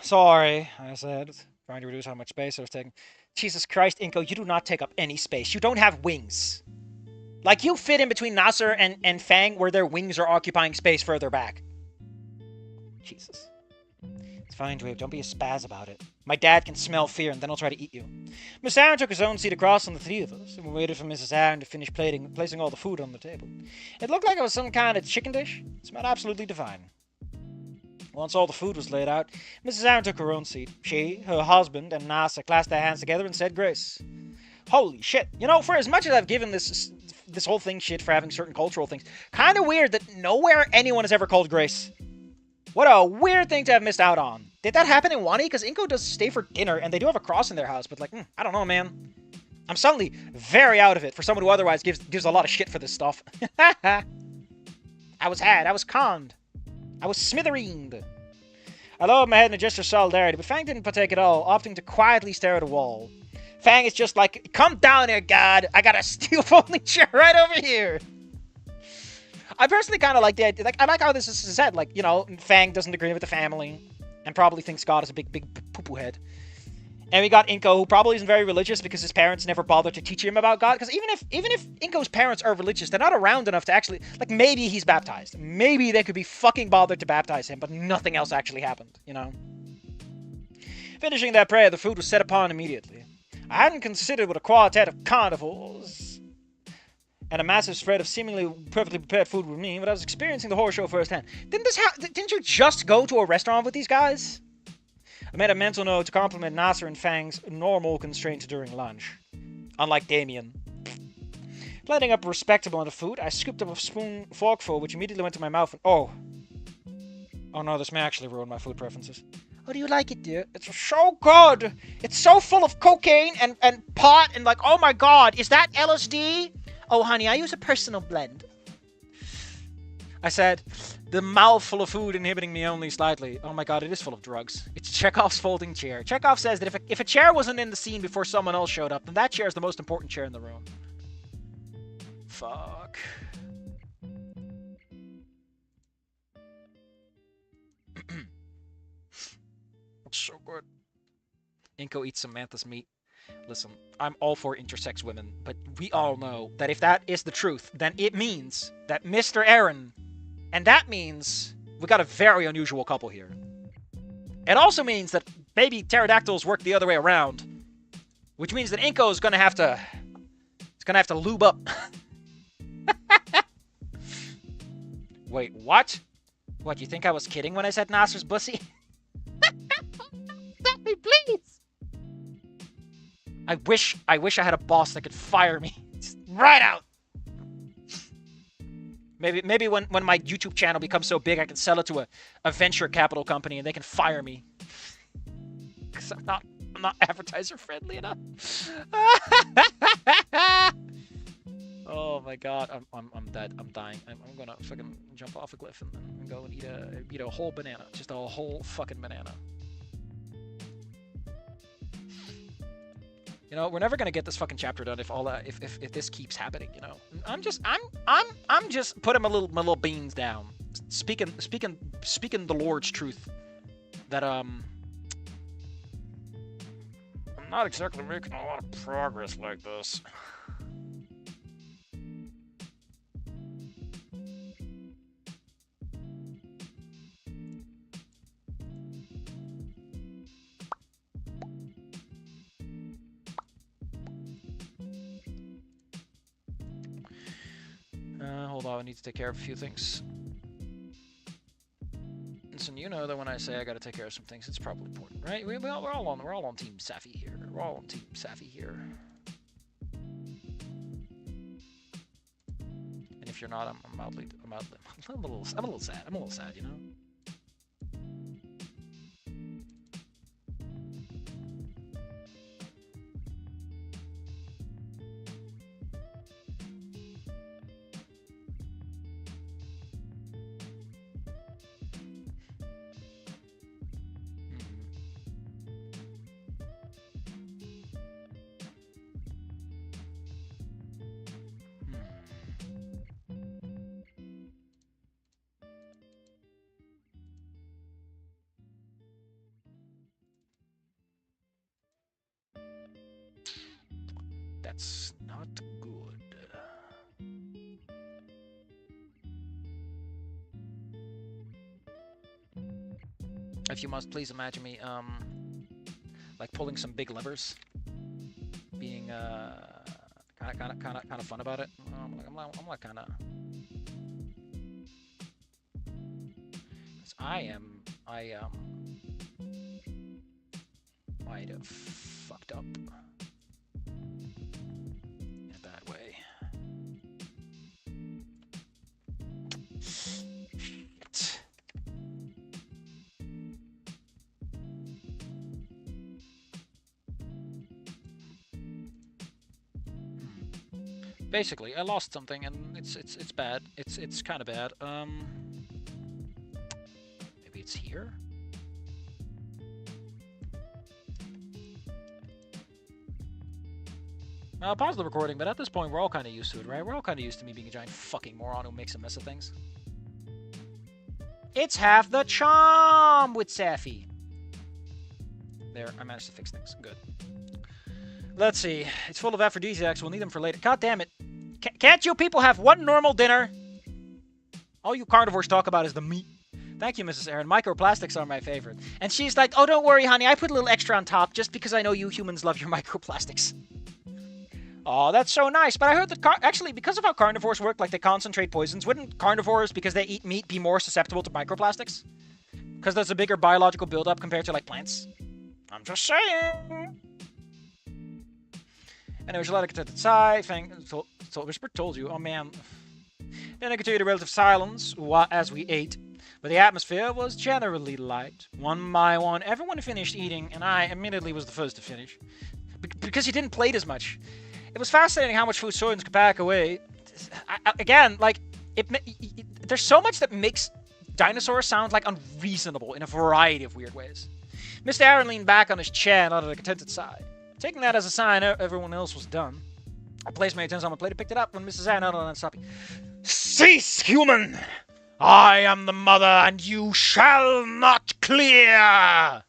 Sorry, I said, trying to reduce how much space I was taking. Jesus Christ, Inko, you do not take up any space. You don't have wings. Like, you fit in between Nasser and Fang where their wings are occupying space further back. Jesus. It's fine, Dweeb. Don't be a spaz about it. My dad can smell fear, and then he'll try to eat you. Miss Aaron took his own seat across from the three of us, and we waited for Mrs. Aaron to finish placing all the food on the table. It looked like it was some kind of chicken dish. It smelled absolutely divine. Once all the food was laid out, Mrs. Aaron took her own seat. She, her husband, and Nasa clasped their hands together and said grace. Holy shit. You know, for as much as I've given this whole thing shit for having certain cultural things, kind of weird that nowhere anyone has ever called grace. What a weird thing to have missed out on. Did that happen in Wani? Because Inko does stay for dinner, and they do have a cross in their house, but like, I don't know, man. I'm suddenly very out of it for someone who otherwise gives a lot of shit for this stuff. I was conned. I was smithereened. I lowered my head in a gesture of solidarity, but Fang didn't partake at all, opting to quietly stare at a wall. Fang is just like, come down here, God. I got a steel folding chair right over here. I personally kind of like the idea. Like, I like how this is said. Like, you know, Fang doesn't agree with the family and probably thinks God is a big poo-poo head. And we got Inko, who probably isn't very religious because his parents never bothered to teach him about God. Because even if Inko's parents are religious, they're not around enough to actually... Like, maybe he's baptized. Maybe they could be fucking bothered to baptize him, but nothing else actually happened, you know? Finishing that prayer, the food was set upon immediately. I hadn't considered what a quartet of carnivores and a massive spread of seemingly perfectly prepared food would mean, but I was experiencing the horror show firsthand. Didn't you just go to a restaurant with these guys? I made a mental note to compliment Nasser and Fang's normal constraints during lunch. Unlike Damien. Blending up a respectable amount of food, I scooped up a forkful, which immediately went to my mouth and... Oh no, this may actually ruin my food preferences. How do you like it, dear? It's so good! It's so full of cocaine and pot and like, oh my god, is that LSD? Oh, honey, I use a personal blend. I said, the mouthful of food inhibiting me only slightly. Oh my god, it is full of drugs. It's Chekhov's folding chair. Chekhov says that if a chair wasn't in the scene before someone else showed up, then that chair is the most important chair in the room. Fuck. It's so good. Inko eats some mantis meat. Listen, I'm all for intersex women, but we all know that if that is the truth, then it means that Mr. Aaron... And that means we got a very unusual couple here. It also means that maybe pterodactyls work the other way around, which means that Inko's gonna have to... It's gonna have to lube up. Wait, what? What, you think I was kidding when I said Nasser's bussy? Let me, please! I wish I had a boss that could fire me. Just right out! Maybe when my YouTube channel becomes so big, I can sell it to a venture capital company and they can fire me. Because I'm not advertiser friendly enough. Oh my god, I'm dead. I'm dying. I'm gonna fucking jump off a cliff and go and eat a whole banana. Just a whole fucking banana. You know, we're never gonna get this fucking chapter done if this keeps happening. You know, I'm just putting my little beans down, speaking the Lord's truth that not exactly making a lot of progress like this. Hold on, I need to take care of a few things. Listen, you know that when I say I gotta take care of some things, it's probably important, right? We're all on Team Safi here. We're all on Team Safi here. And if you're not, I'm a little sad. I'm a little sad, you know. That's not good. If you must, please imagine me, like pulling some big levers, being kind of fun about it. I'm like kind of. I might have fucked up. Basically, I lost something, and it's bad. It's kind of bad. Maybe it's here. I'll pause the recording, but at this point, we're all kind of used to it, right? We're all kind of used to me being a giant fucking moron who makes a mess of things. It's half the charm with Safi. There, I managed to fix things. Good. Let's see. It's full of aphrodisiacs. We'll need them for later. God damn it. Can't you people have one normal dinner? All you carnivores talk about is the meat. Thank you, Mrs. Aaron. Microplastics are my favorite. And she's like, oh, don't worry, honey. I put a little extra on top just because I know you humans love your microplastics. Oh, that's so nice. But I heard that, actually, because of how carnivores work, like they concentrate poisons, wouldn't carnivores, because they eat meat, be more susceptible to microplastics? Because there's a bigger biological buildup compared to, like, plants? I'm just saying. Anyway, Gillette contented sigh. Whisper told you. Oh, man. Then I continued a relative silence as we ate. But the atmosphere was generally light. One by one, everyone finished eating, and I admittedly was the first to finish. Because he didn't plate as much. It was fascinating how much food Soylent could pack away. Again, like, there's so much that makes dinosaurs sound, like, unreasonable in a variety of weird ways. Mr. Aaron leaned back on his chair and uttered a contented sigh. Taking that as a sign, everyone else was done. I placed my utensils on my plate and picked it up when Mrs. Aaron uttered on stopping. Cease, human! I am the mother, and you shall not clear!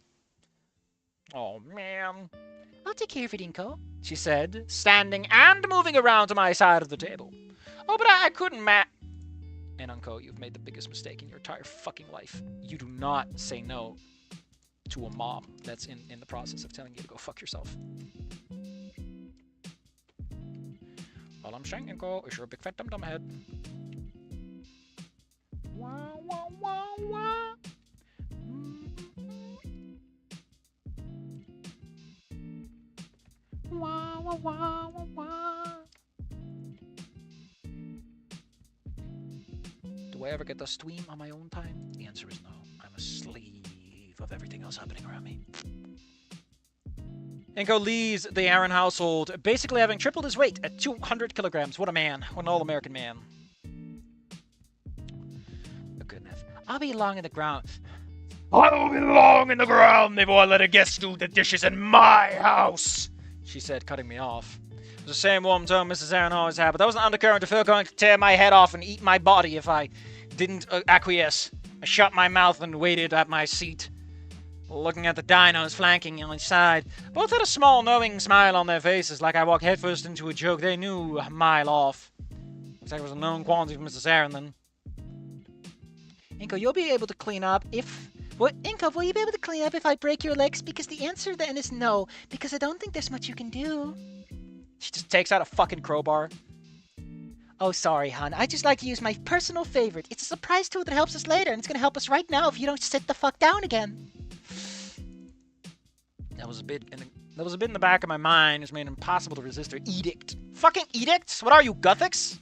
Oh, man. I'll take care of it, Inko, she said, standing and moving around to my side of the table. Oh, but I couldn't And Unko, you've made the biggest mistake in your entire fucking life. You do not say no to a mom that's in the process of telling you to go fuck yourself. All I'm saying, Inko, is you're a big fat dum-dum head. Wah, wah, wah, wah. Wah, wah, wah, wah, wah. Do I ever get to stream on my own time? The answer is no. I'm a slave of everything else happening around me. Inko leaves the Aaron household, basically having tripled his weight at 200 kilograms. What a man. What an all-American man. Oh, goodness. I'll be long in the ground. I'll be long in the ground before I let a guest do the dishes in my house, she said, cutting me off. It was the same warm tone Mrs. Aaron always had, but that was an undercurrent of her going to tear my head off and eat my body if I didn't acquiesce. I shut my mouth and waited at my seat. looking at the dinos flanking on each side. Both had a small, knowing smile on their faces, like I walked headfirst into a joke they knew a mile off. Looks like it was a known quantity for Mrs. Aaron, then. Inko, you'll be able to clean up if... What? Inko, will you be able to clean up if I break your legs? Because the answer then is no, because I don't think there's much you can do. She just takes out a fucking crowbar. Oh, sorry, hon. I just like to use my personal favorite. It's a surprise tool that helps us later, and it's going to help us right now if you don't sit the fuck down again. That was a bit in the back of my mind. It's made it impossible to resist her edict. Fucking edicts? What are you, Gothics?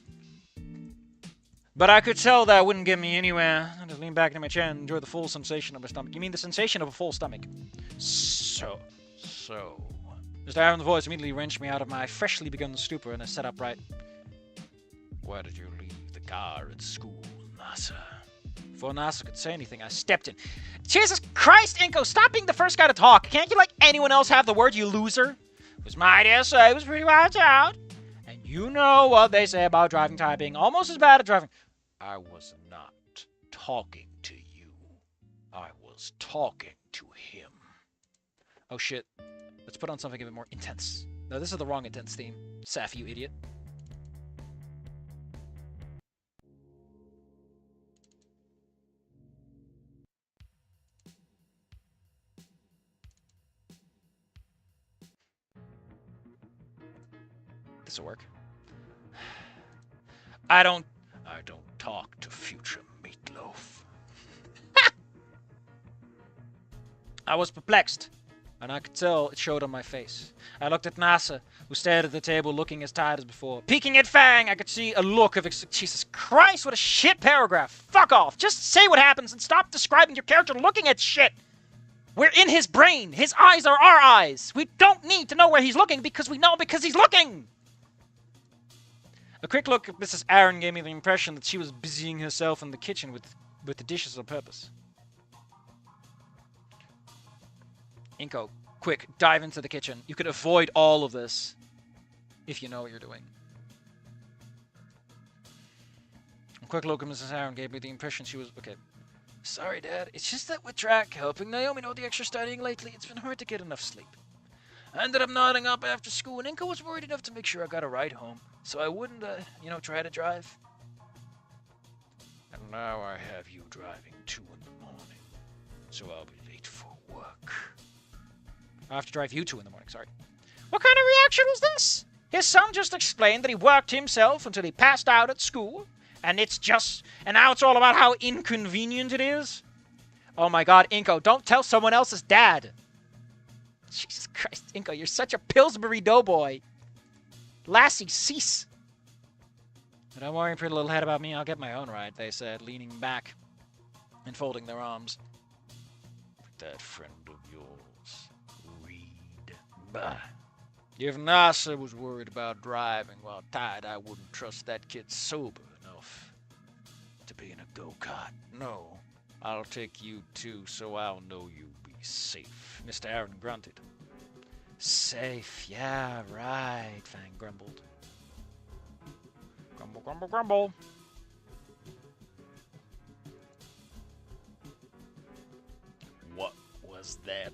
But I could tell that wouldn't get me anywhere. I just leaned back into my chair and enjoyed the full sensation of my stomach. You mean the sensation of a full stomach? So... Mr. Aaron's voice immediately wrenched me out of my freshly begun stupor, and I sat upright. Where did you leave the car at school, Nasa? Before Nasa could say anything, I stepped in. Jesus Christ, Inko, stop being the first guy to talk. Can't you, like anyone else, have the word, you loser? It was my idea, so it was pretty wild out. And you know what they say about driving time being almost as bad at driving. I was not talking to you. I was talking to him. Oh, shit. Let's put on something a bit more intense. No, this is the wrong intense theme. Saf, you idiot. This'll work. I don't talk to future meatloaf. I was perplexed, and I could tell it showed on my face. I looked at Nasa, who stared at the table looking as tired as before. Peeking at Fang, I could see a look of Jesus Christ, what a shit paragraph. Fuck off. Just say what happens and stop describing your character looking at shit. We're in his brain. His eyes are our eyes. We don't need to know where he's looking because we know because he's looking. A quick look at Mrs. Aaron gave me the impression that she was busying herself in the kitchen with the dishes on purpose. Inko, quick, dive into the kitchen. You could avoid all of this if you know what you're doing. A quick look at Mrs. Aaron gave me the impression she was... Okay. Sorry, Dad. It's just that with track, helping Naomi know the extra studying lately, it's been hard to get enough sleep. I ended up nodding up after school, and Inko was worried enough to make sure I got a ride home, so I wouldn't, try to drive. And now I have you driving 2 in the morning, so I'll be late for work. I have to drive you 2 in the morning, sorry. What kind of reaction was this? His son just explained that he worked himself until he passed out at school, and now it's all about how inconvenient it is? Oh my god, Inko, don't tell someone else's dad! Jesus Christ, Inko, you're such a Pillsbury doughboy. Lassie, cease. Don't worry, pretty little head, about me. I'll get my own ride, they said, leaning back and folding their arms. That friend of yours, Reed. Bah. If Nasa was worried about driving while tired, I wouldn't trust that kid sober enough to be in a go-kart. No, I'll take you too, so I'll know you'll be safe. Mr. Aaron grunted. Safe, yeah, right, Fang grumbled. Grumble, grumble, grumble. What was that?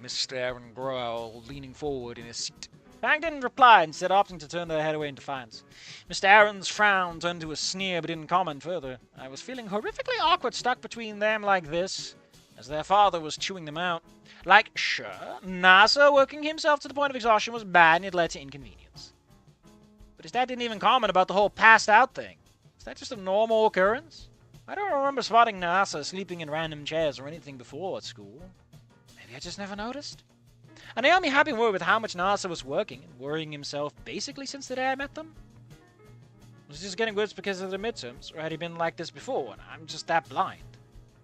Mr. Aaron growled, leaning forward in his seat. Fang didn't reply, instead opting to turn their head away in defiance. Mr. Aaron's frown turned to a sneer, but didn't comment further. I was feeling horrifically awkward stuck between them like this, as their father was chewing them out. Like, sure, Nasa working himself to the point of exhaustion was bad and it led to inconvenience. But his dad didn't even comment about the whole passed out thing. Is that just a normal occurrence? I don't remember spotting Nasa sleeping in random chairs or anything before at school. Maybe I just never noticed. And Naomi had been worried with how much Nasa was working and worrying himself basically since the day I met them. Was he just getting worse because of the midterms, or had he been like this before and I'm just that blind?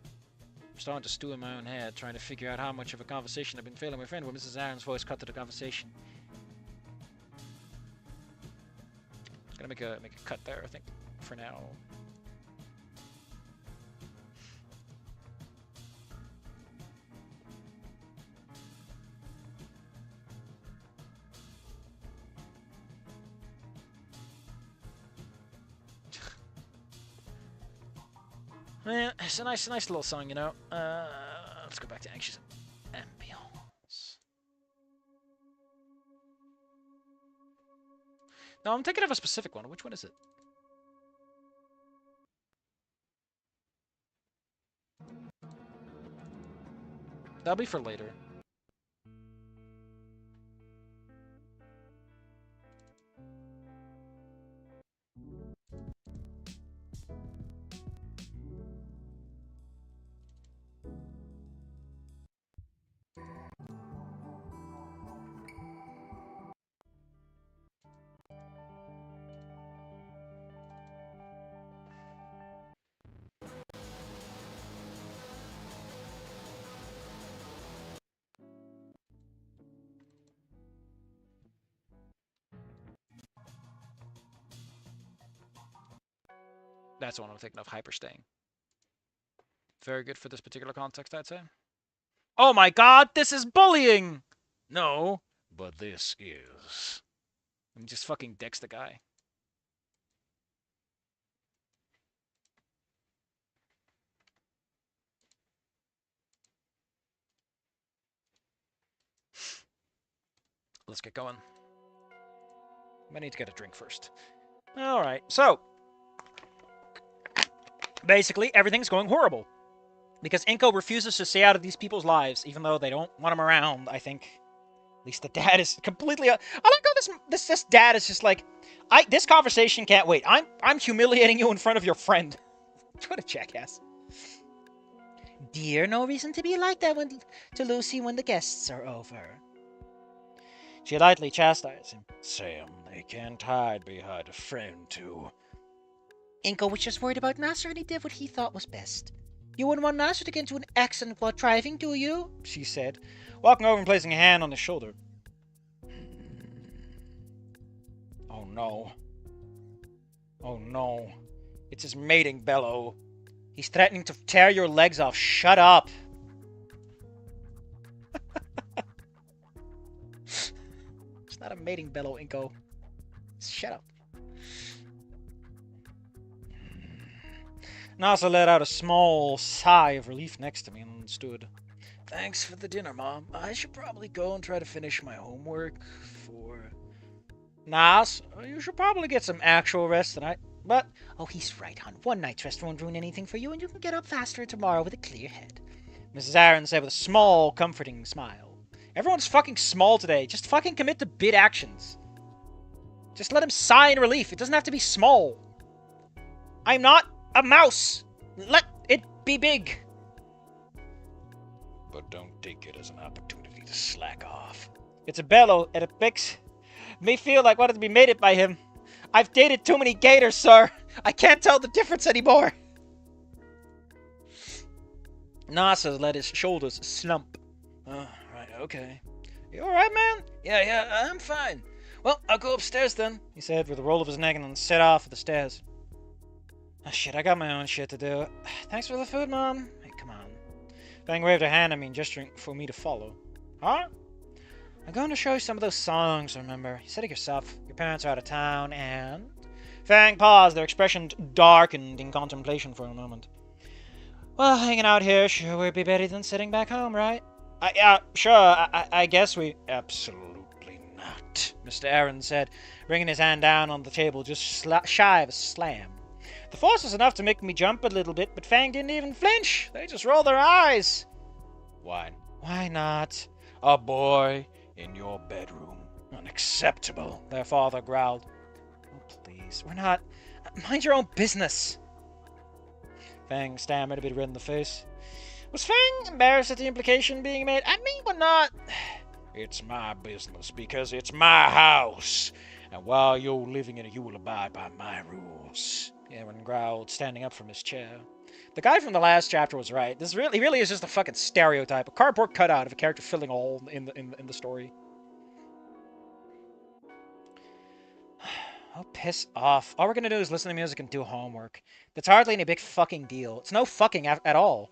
I'm starting to stew in my own head, trying to figure out how much of a conversation I've been failing my friend when Mrs. Aaron's voice cut to the conversation. I'm gonna make a cut there, I think, for now. Yeah, it's a nice little song, you know. Let's go back to Anxious Ambiance. No, I'm thinking of a specific one. Which one is it? That'll be for later. That's the one I'm thinking of, Hyperstaying. Very good for this particular context, I'd say. Oh my god, this is bullying! No, but this is. Let me just fucking dex the guy. Let's get going. I need to get a drink first. Alright, so. Basically, everything's going horrible. Because Inko refuses to stay out of these people's lives, even though they don't want him around, I think. At least the dad is completely... I like how this dad is just like, this conversation can't wait. I'm humiliating you in front of your friend. What a jackass. Dear, no reason to be like that to Lucy when the guests are over. She lightly chastised him. Sam, they can't hide behind a friend, too. Inko was just worried about Nasser and he did what he thought was best. You wouldn't want Nasser to get into an accident while driving, do you? She said, walking over and placing a hand on his shoulder. Oh no. Oh no. It's his mating bellow. He's threatening to tear your legs off. Shut up. It's not a mating bellow, Inko. Shut up. Nasa let out a small sigh of relief next to me and stood. Thanks for the dinner, Mom. I should probably go and try to finish my homework for... Nas, you should probably get some actual rest tonight. But, oh, he's right, hon. One night's rest won't ruin anything for you, and you can get up faster tomorrow with a clear head. Mrs. Aaron said with a small, comforting smile. Everyone's fucking small today. Just fucking commit to big actions. Just let him sigh in relief. It doesn't have to be small. I'm not a mouse. Let it be big. But don't take it as an opportunity to slack off. It's a bellow, and it makes me feel like wanting to be mated by him. I've dated too many gators, sir. I can't tell the difference anymore. Nasa let his shoulders slump. Oh, right, okay. You alright, man? Yeah, I'm fine. Well, I'll go upstairs then, he said with a roll of his neck and then set off for the stairs. Oh, shit, I got my own shit to do. Thanks for the food, Mom. Hey, come on. Fang waved her hand at me, gesturing for me to follow. Huh? I'm going to show you some of those songs, remember? You said it yourself. Your parents are out of town, and... Fang paused, their expression darkened in contemplation for a moment. Well, hanging out here sure would be better than sitting back home, right? Sure, I guess we... Absolutely not, Mr. Aaron said, bringing his hand down on the table just shy of a slam. The force was enough to make me jump a little bit, but Fang didn't even flinch. They just rolled their eyes. Why? Why not? A boy in your bedroom. Unacceptable, their father growled. Oh, please, we're not... Mind your own business. Fang stammered, a bit red in the face. Was Fang embarrassed at the implication being made? I mean, we're not... It's my business, because it's my house. And while you're living in it, you will abide by my rules. Aaron growled, standing up from his chair. The guy from the last chapter was right. This really is just a fucking stereotype, a cardboard cutout of a character filling a hole in the story. Oh, piss off. All we're gonna do is listen to music and do homework. That's hardly any big fucking deal. It's no fucking at all.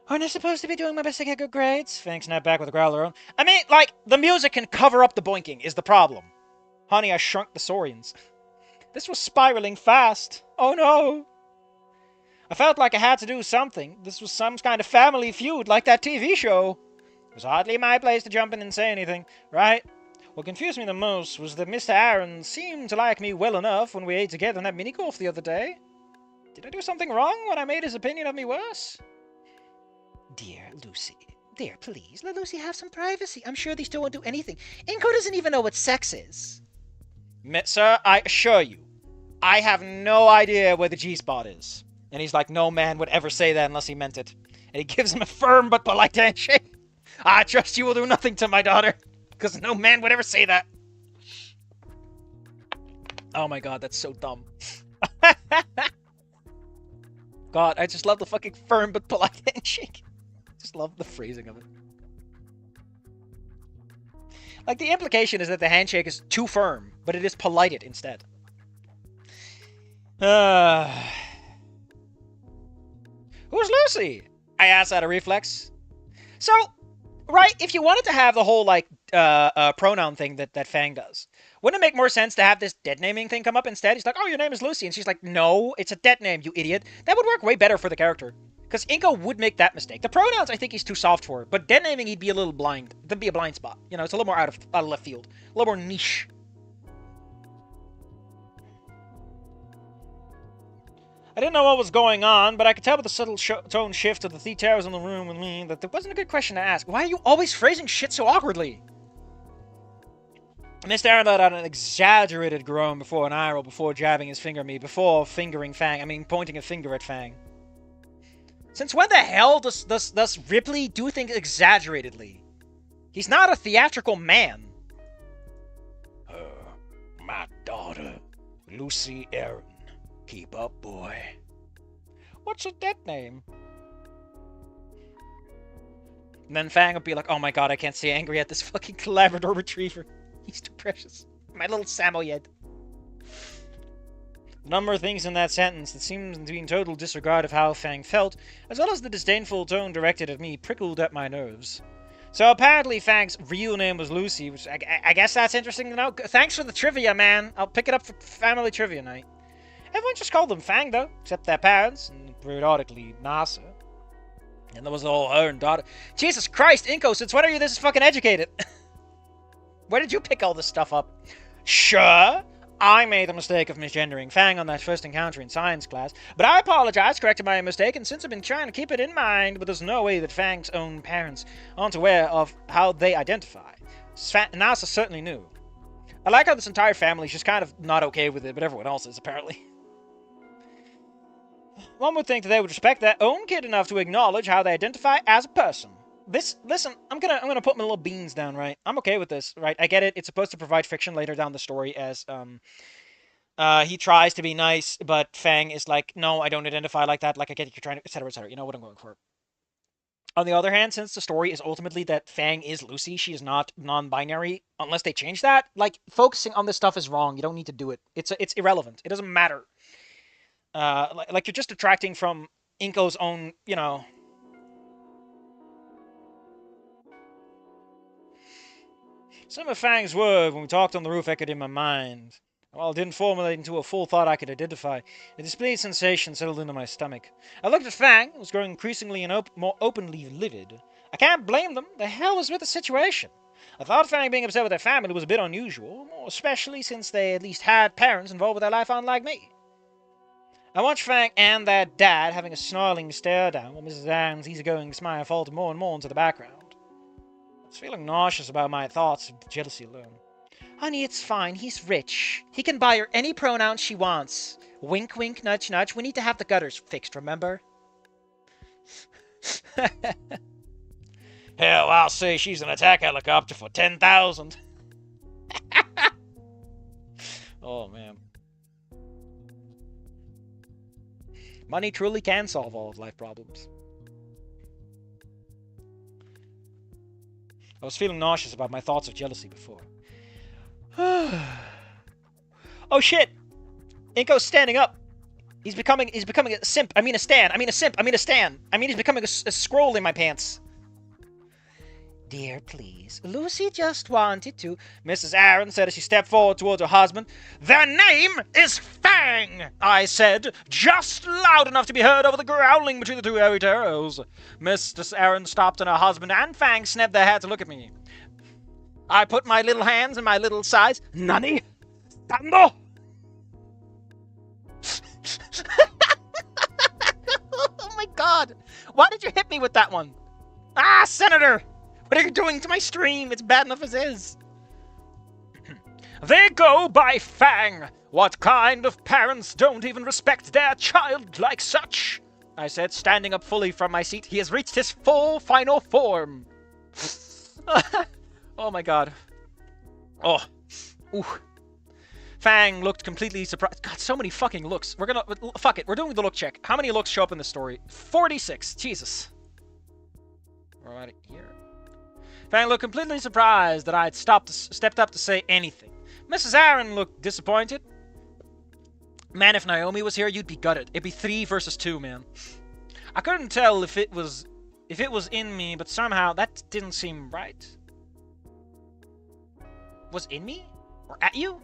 Aren't I supposed to be doing my best to get good grades? Fang snapped back with a growl of her own. I mean, like, the music can cover up the boinking is the problem. Honey, I shrunk the Saurians. This was spiraling fast. Oh no. I felt like I had to do something. This was some kind of family feud like that TV show. It was hardly my place to jump in and say anything, right? What confused me the most was that Mr. Aaron seemed to like me well enough when we ate together in that mini-golf the other day. Did I do something wrong when I made his opinion of me worse? Dear Lucy. Dear, please, let Lucy have some privacy. I'm sure these two won't do anything. Inko doesn't even know what sex is. Sir, I assure you, I have no idea where the G-spot is. And he's like, no man would ever say that unless he meant it. And he gives him a firm but polite handshake. I trust you will do nothing to my daughter, because no man would ever say that. Oh my god, that's so dumb. God, I just love the fucking firm but polite handshake. Just love the phrasing of it. Like, the implication is that the handshake is too firm, but it is polited instead. Who's Lucy? I asked out of reflex. So, right, if you wanted to have the whole, like, pronoun thing that Fang does, wouldn't it make more sense to have this dead naming thing come up instead? He's like, oh, your name is Lucy. And she's like, no, it's a dead name, you idiot. That would work way better for the character. Because Inko would make that mistake. The pronouns, I think he's too soft for. But dead naming, he'd be a little blind. There'd be a blind spot. You know, it's a little more out of left field. A little more niche. I didn't know what was going on, but I could tell by the subtle tone shift of the details in the room with me that there wasn't a good question to ask. Why are you always phrasing shit so awkwardly? Mr. Aaron let out an exaggerated groan before an eye roll, before jabbing his finger at me, before fingering Fang. I mean, pointing a finger at Fang. Since when the hell does Ripley do things exaggeratedly? He's not a theatrical man. My daughter, Lucy Aaron. Keep up, boy. What's a dead name? And then Fang would be like, oh my god, I can't stay angry at this fucking Labrador Retriever. He's too precious. My little Samoyed. The number of things in that sentence that seemed to be in total disregard of how Fang felt, as well as the disdainful tone directed at me, prickled at my nerves. So apparently Fang's real name was Lucy, which I guess that's interesting to know. Thanks for the trivia, man. I'll pick it up for family trivia night. Everyone just called them Fang, though, except their parents, and periodically Nasa. And there was all her and daughter. Jesus Christ, Inko, since when are you this fucking educated? Where did you pick all this stuff up? Sure, I made the mistake of misgendering Fang on that first encounter in science class, but I apologize, corrected my mistake, and since I've been trying to keep it in mind, but there's no way that Fang's own parents aren't aware of how they identify. Nasa certainly knew. I like how this entire family's just kind of not okay with it, but everyone else is, apparently. One would think that they would respect their own kid enough to acknowledge how they identify as a person. Listen, I'm gonna put my little beans down, right? I'm okay with this, right? I get it. It's supposed to provide fiction later down the story as, he tries to be nice, but Fang is like, no, I don't identify like that. Like, I get it, you're trying to, etc., etc. You know what I'm going for. On the other hand, since the story is ultimately that Fang is Lucy, she is not non-binary, unless they change that, like, focusing on this stuff is wrong. You don't need to do it. It's irrelevant. It doesn't matter. Like you're just detracting from Inko's own, you know. Some of Fang's words when we talked on the roof echoed in my mind. While it didn't formulate into a full thought I could identify, a displeased sensation settled into my stomach. I looked at Fang, who was growing increasingly and more openly livid. I can't blame them. The hell was with the situation? I thought Fang being upset with their family was a bit unusual, more especially since they at least had parents involved with their life unlike me. I watched Fang and their dad having a snarling stare down while Mrs. Aaron's easygoing smile faltered more and more into the background. I was feeling nauseous about my thoughts of jealousy alone. Honey, it's fine. He's rich. He can buy her any pronoun she wants. Wink, wink, nudge, nudge. We need to have the gutters fixed, remember? Hell, I'll say she's an attack helicopter for 10,000. Oh, man. Money truly can solve all of life problems. I was feeling nauseous about my thoughts of jealousy before. Oh shit! Inko's standing up. He's becoming a simp. I mean a stan. I mean a simp. I mean a stan. I mean he's becoming a scroll in my pants. Dear, please. Lucy just wanted to. Mrs. Aaron said as she stepped forward towards her husband. Their name is Fang, I said, just loud enough to be heard over the growling between the two hairy tails. Mrs. Aaron stopped and her husband and Fang snapped their heads to look at me. I put my little hands in my little sides. Nani? Stando? Oh my god. Why did you hit me with that one? Ah, Senator! What are you doing to my stream? It's bad enough as is. They go by Fang. What kind of parents don't even respect their child like such? I said, standing up fully from my seat. He has reached his full final form. Oh my god. Oh. Ooh. Fang looked completely surprised. God, so many fucking looks. We're gonna... Fuck it. We're doing the look check. How many looks show up in the story? 46. Jesus. We're right here. Fang looked completely surprised that I'd stepped up to say anything. Mrs. Aaron looked disappointed. Man, if Naomi was here, you'd be gutted. It'd be 3 versus 2, man. I couldn't tell if it was in me, but somehow that didn't seem right. Was in me? Or at you?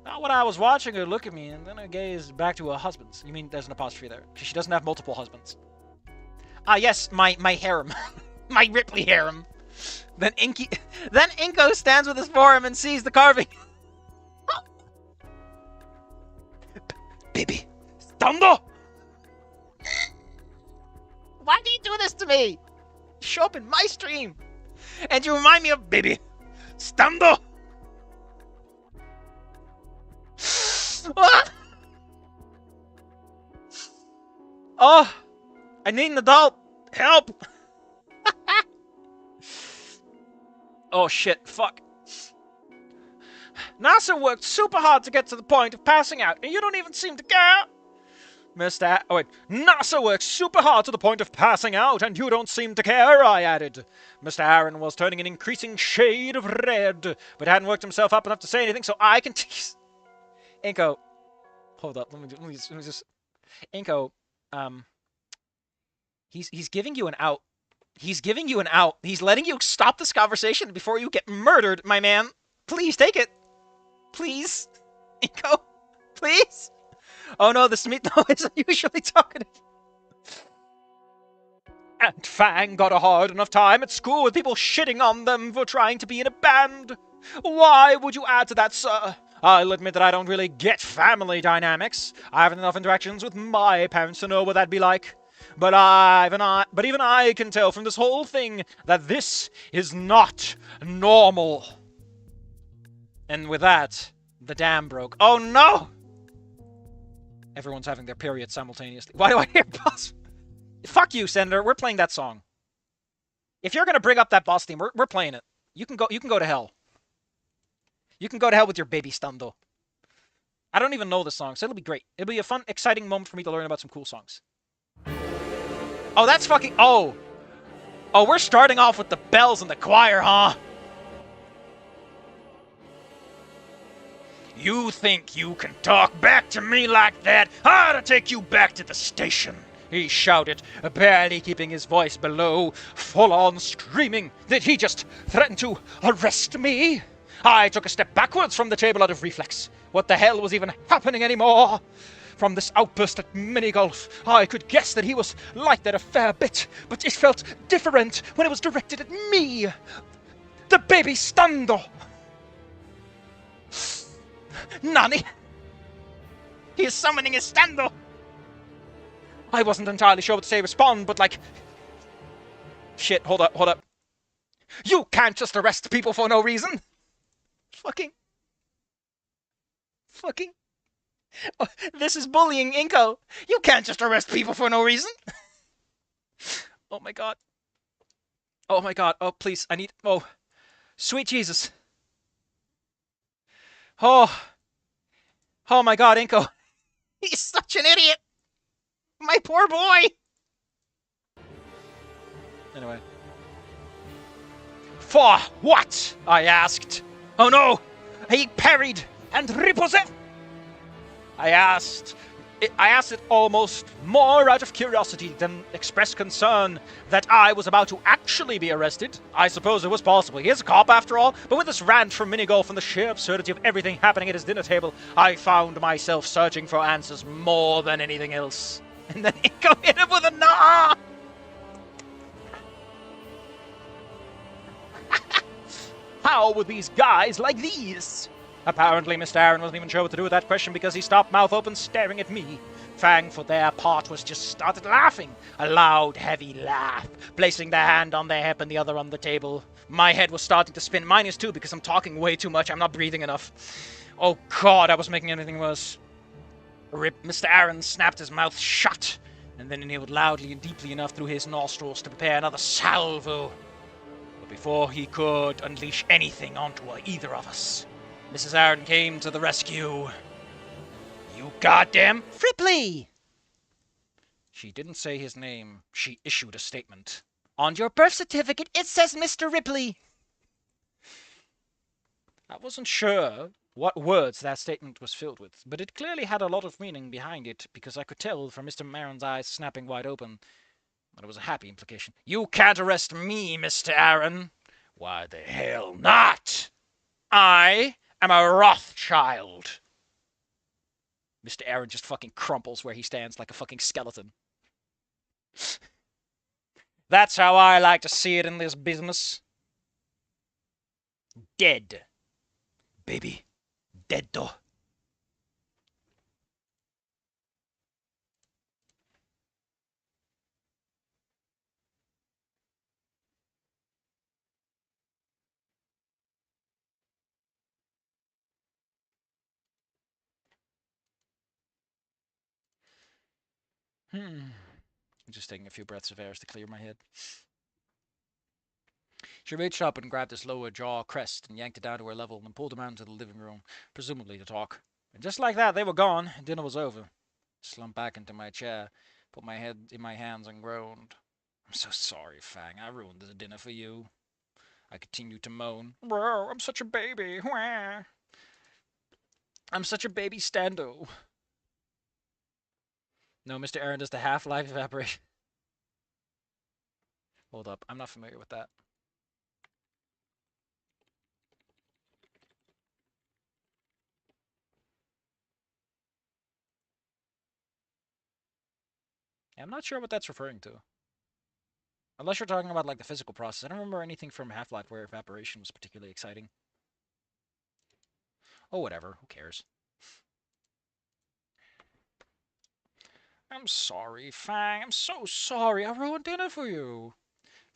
Not when I was watching her look at me, and then I gazed back to her husband's. You mean there's an apostrophe there? Because she doesn't have multiple husbands. Ah, yes, my harem. My Ripley harem. Then Inko stands with his forearm and sees the carving. Baby, stando! Why do you do this to me? Show up in my stream, and you remind me of baby, stando! Oh, I need an adult. Help! Oh shit, fuck. NASA worked super hard to get to the point of passing out, and you don't even seem to care. NASA worked super hard to the point of passing out, and you don't seem to care, I added. Mr. Aaron was turning an increasing shade of red, but hadn't worked himself up enough to say anything, so I can tease. Inko. Hold up, let me just... Inko, he's giving you an out. He's giving you an out. He's letting you stop this conversation before you get murdered, my man. Please take it. Please. Inko. Please. Oh no, this meatloaf isn't usually talkative. And Fang got a hard enough time at school with people shitting on them for trying to be in a band. Why would you add to that, sir? I'll admit that I don't really get family dynamics. I haven't enough interactions with my parents to know what that'd be like. But even I can tell from this whole thing that this is not normal. And with that, the dam broke. Oh no! Everyone's having their period simultaneously. Why do I hear boss? Fuck you, Senator. We're playing that song. If you're gonna bring up that boss theme, we're playing it. You can go to hell. You can go to hell with your baby stando. I don't even know the song, so it'll be great. It'll be a fun, exciting moment for me to learn about some cool songs. Oh, that's fucking... Oh. Oh, we're starting off with the bells and the choir, huh? You think you can talk back to me like that? I ought to take you back to the station, he shouted, barely keeping his voice below, full-on screaming. Did he just threaten to arrest me? I took a step backwards from the table out of reflex. What the hell was even happening anymore? From this outburst at mini-golf, I could guess that he was like that a fair bit, but it felt different when it was directed at me. The baby stando. Nani? He is summoning his stando. I wasn't entirely sure what to say respond, but like... Shit, hold up. You can't just arrest people for no reason. Fucking. Oh, this is bullying, Inko. You can't just arrest people for no reason. Oh my god. Oh, please, I need... Oh, sweet Jesus. Oh my god, Inko. He's such an idiot. My poor boy. Anyway. For what? I asked. Oh no! He parried and riposted. I asked, I asked it almost more out of curiosity than expressed concern that I was about to actually be arrested. I suppose it was possible. He is a cop after all, but with this rant from minigolf and the sheer absurdity of everything happening at his dinner table, I found myself searching for answers more than anything else. And then Inko hit him with a nah! How were these guys like these? Apparently, Mr. Aaron wasn't even sure what to do with that question because he stopped mouth open staring at me. Fang, for their part, was just started laughing. A loud, heavy laugh, placing their hand on their hip and the other on the table. My head was starting to spin. Mine is too because I'm talking way too much. I'm not breathing enough. Oh God, I was making anything worse. Rip, Mr. Aaron snapped his mouth shut and then inhaled loudly and deeply enough through his nostrils to prepare another salvo. But before he could unleash anything onto either of us, Mrs. Aaron came to the rescue. You goddamn Fripley! She didn't say his name. She issued a statement. On your birth certificate, it says Mr. Ripley. I wasn't sure what words that statement was filled with, but it clearly had a lot of meaning behind it because I could tell from Mr. Aaron's eyes snapping wide open that it was a happy implication. You can't arrest me, Mr. Aaron. Why the hell not? I am a Rothschild. Mr. Aaron just fucking crumples where he stands like a fucking skeleton. That's how I like to see it in this business. Dead. Baby. Dead though. I'm just taking a few breaths of air to clear my head. She reached up and grabbed his lower jaw crest and yanked it down to her level and pulled him out into the living room, presumably to talk. And just like that, they were gone, and dinner was over. Slumped back into my chair, put my head in my hands and groaned. I'm so sorry, Fang. I ruined the dinner for you. I continued to moan. Bro, I'm such a baby. I'm such a baby stando. No, Mr. Aaron does the half-life evaporation. Hold up, I'm not familiar with that. I'm not sure what that's referring to. Unless you're talking about like the physical process. I don't remember anything from Half-Life where evaporation was particularly exciting. Oh, whatever. Who cares? I'm sorry, Fang. I'm so sorry. I ruined dinner for you.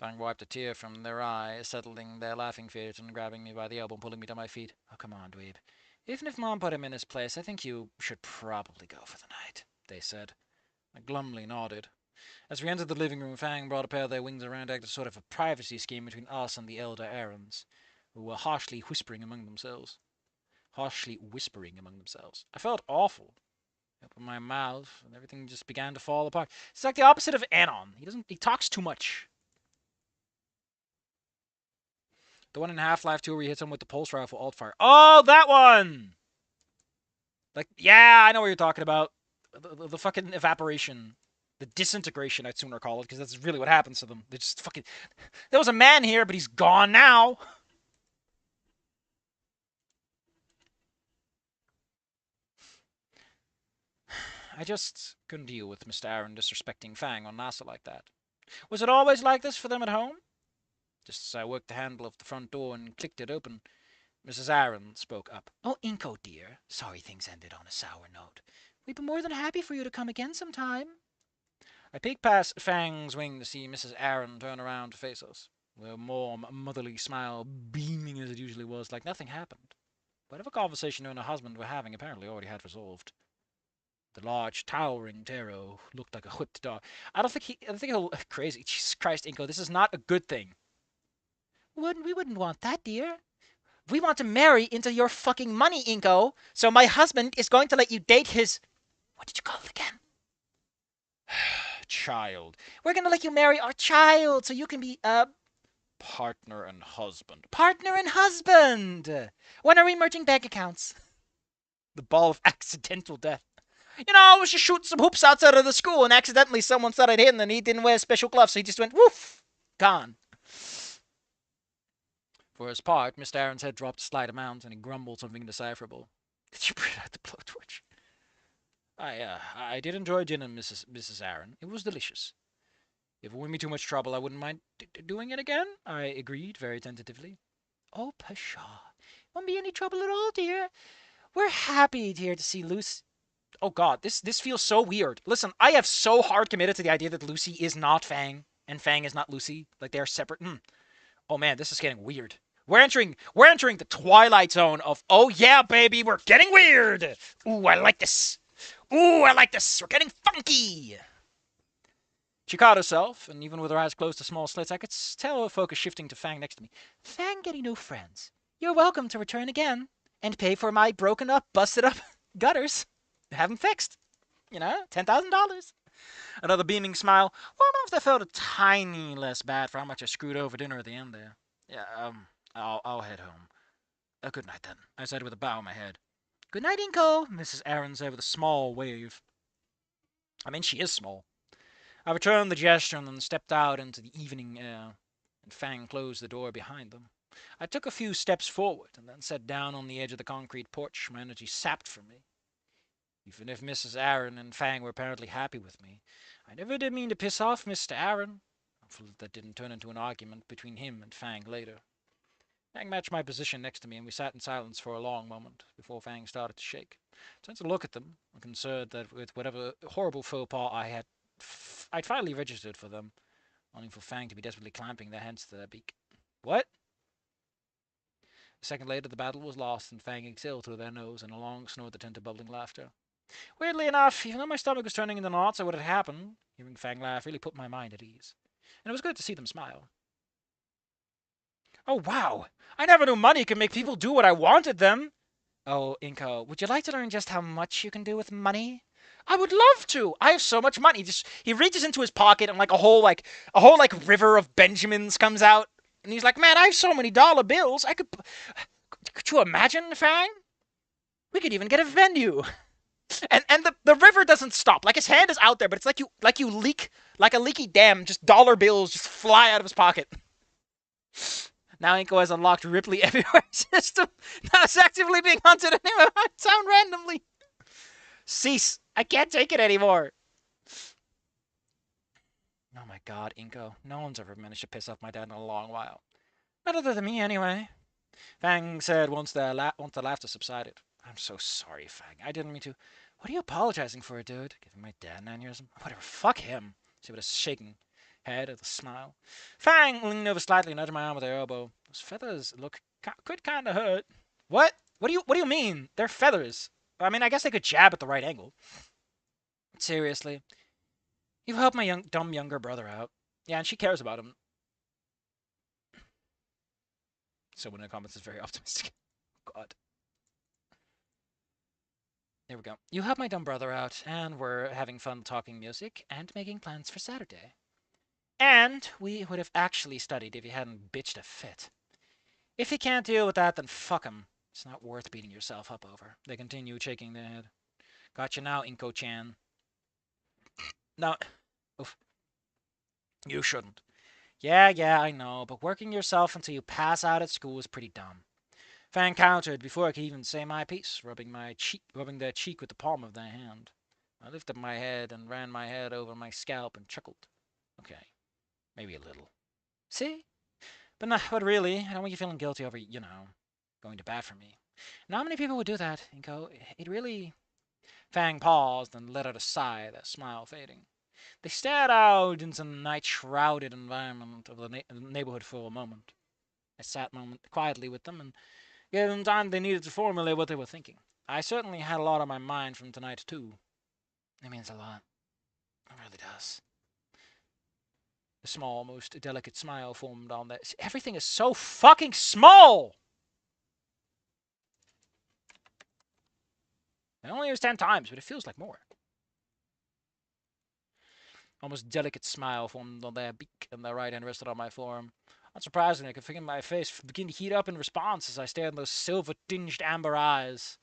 Fang wiped a tear from their eye, settling their laughing fit and grabbing me by the elbow and pulling me to my feet. Oh, come on, dweeb. Even if Mom put him in his place, I think you should probably go for the night, they said. I glumly nodded. As we entered the living room, Fang brought a pair of their wings around, acting sort of a privacy scheme between us and the elder Aarons, who were harshly whispering among themselves. I felt awful. I opened my mouth, and everything just began to fall apart. It's like the opposite of Anon. He talks too much. The one in Half-Life 2 where he hits him with the pulse rifle alt fire. Oh, that one! Like, yeah, I know what you're talking about. The fucking evaporation. The disintegration, I'd sooner call it, because that's really what happens to them. They just fucking... There was a man here, but he's gone now. I just couldn't deal with Mr. Aaron disrespecting Fang on NASA like that. Was it always like this for them at home? Just as I worked the handle of the front door and clicked it open, Mrs. Aaron spoke up. Oh, Inko, dear. Sorry things ended on a sour note. We'd be more than happy for you to come again sometime. I peeked past Fang's wing to see Mrs. Aaron turn around to face us, with a warm, motherly smile beaming as it usually was, like nothing happened. Whatever conversation her and her husband were having apparently already had resolved. The large, towering Taro looked like a whipped dog. I don't think he'll crazy. Jesus Christ, Inko, this is not a good thing. We wouldn't want that, dear. We want to marry into your fucking money, Inko. So my husband is going to let you date his... What did you call it again? Child. We're going to let you marry our child so you can be, partner and husband. Partner and husband! When are we merging bank accounts? The ball of accidental death. I was just shooting some hoops outside of the school, and accidentally someone said I'd hit him, and he didn't wear special gloves, so he just went woof, gone. For his part, Mr. Aaron's head dropped a slight amount, and he grumbled something indecipherable. Did you breathe out the blowtorch? I did enjoy dinner, Mrs. Aaron. It was delicious. If it wouldn't be too much trouble, I wouldn't mind doing it again, I agreed very tentatively. Oh, pshaw. Won't be any trouble at all, dear. We're happy, dear, to see Lucy. Oh, God, this feels so weird. Listen, I have so hard committed to the idea that Lucy is not Fang, and Fang is not Lucy. Like, they are separate. Oh, man, this is getting weird. We're entering the twilight zone of, oh, yeah, baby, we're getting weird. Ooh, I like this. Ooh, I like this. We're getting funky. She caught herself, and even with her eyes closed to small slits, I could tell her focus shifting to Fang next to me. Fang getting no friends. You're welcome to return again and pay for my broken up, busted up gutters. Have them fixed. $10,000. Another beaming smile. Well, I if I felt a tiny less bad for how much I screwed over dinner at the end there. Yeah, I'll head home. Good night then, I said with a bow of my head. Good night, Inko, Mrs. Aaron said with a small wave. I mean, she is small. I returned the gesture and then stepped out into the evening air, and Fang closed the door behind them. I took a few steps forward and then sat down on the edge of the concrete porch, my energy sapped from me. Even if Mrs. Aaron and Fang were apparently happy with me, I never did mean to piss off Mr. Aaron. Hopefully that didn't turn into an argument between him and Fang later. Fang matched my position next to me, and we sat in silence for a long moment before Fang started to shake. I turned to look at them, concerned that with whatever horrible faux pas I'd finally registered for them, only for Fang to be desperately clamping their hands to their beak. What? A second later, the battle was lost, and Fang exhaled through their nose in a long snort that turned to bubbling laughter. Weirdly enough, even though my stomach was turning into knots at what had happened, hearing Fang laugh really put my mind at ease. And it was good to see them smile. Oh, wow! I never knew money could make people do what I wanted them! Oh, Inko, would you like to learn just how much you can do with money? I would love to. I have so much money. He reaches into his pocket and like river of Benjamins comes out, and he's like, "Man, I have so many dollar bills. Could you imagine, Fang? We could even get a venue." And the river doesn't stop. Like his hand is out there, but it's like you leak like a leaky dam. Just dollar bills just fly out of his pocket. Now Inko has unlocked Ripley Everywhere system. Now it's actively being hunted anywhere I sound randomly. Cease. I can't take it anymore. Oh my god, Inko. No one's ever managed to piss off my dad in a long while. Not other than me, anyway. Fang said once the laughter subsided. I'm so sorry, Fang. I didn't mean to. What are you apologizing for, dude? Giving my dad an aneurysm? Whatever, fuck him. She with a shaking head with a smile. Fang leaned over slightly and nudged my arm with her elbow. Those feathers could kind of hurt. What? What do you mean? They're feathers. I mean, I guess they could jab at the right angle. Seriously. You've helped my dumb younger brother out. Yeah, and she cares about him. Someone in the comments is very optimistic. God. There we go. You helped my dumb brother out, and we're having fun talking music and making plans for Saturday. And we would have actually studied if you hadn't bitched a fit. If you can't deal with that, then fuck him. It's not worth beating yourself up over. They continue shaking their head. Gotcha now, Inko-chan. No. Oof. You shouldn't. Yeah, I know, but working yourself until you pass out at school is pretty dumb. Fang countered before I could even say my piece, rubbing their cheek with the palm of their hand. I lifted my head and ran my head over my scalp and chuckled. Okay, maybe a little. See? But really, I don't want you feeling guilty over, going to bat for me. Not many people would do that, Inko. It really... Fang paused and let out a sigh, their smile fading. They stared out into the night-shrouded environment of the neighborhood for a moment. I sat quietly with them and gave them time they needed to formulate what they were thinking. I certainly had a lot on my mind from tonight, too. It means a lot. It really does. A small, most delicate smile formed on that. Everything is so fucking small! I only used 10 times, but it feels like more. Almost delicate smile formed on their beak, and their right hand rested on my forearm. Unsurprisingly, I could feel my face begin to heat up in response as I stared in those silver-tinged amber eyes.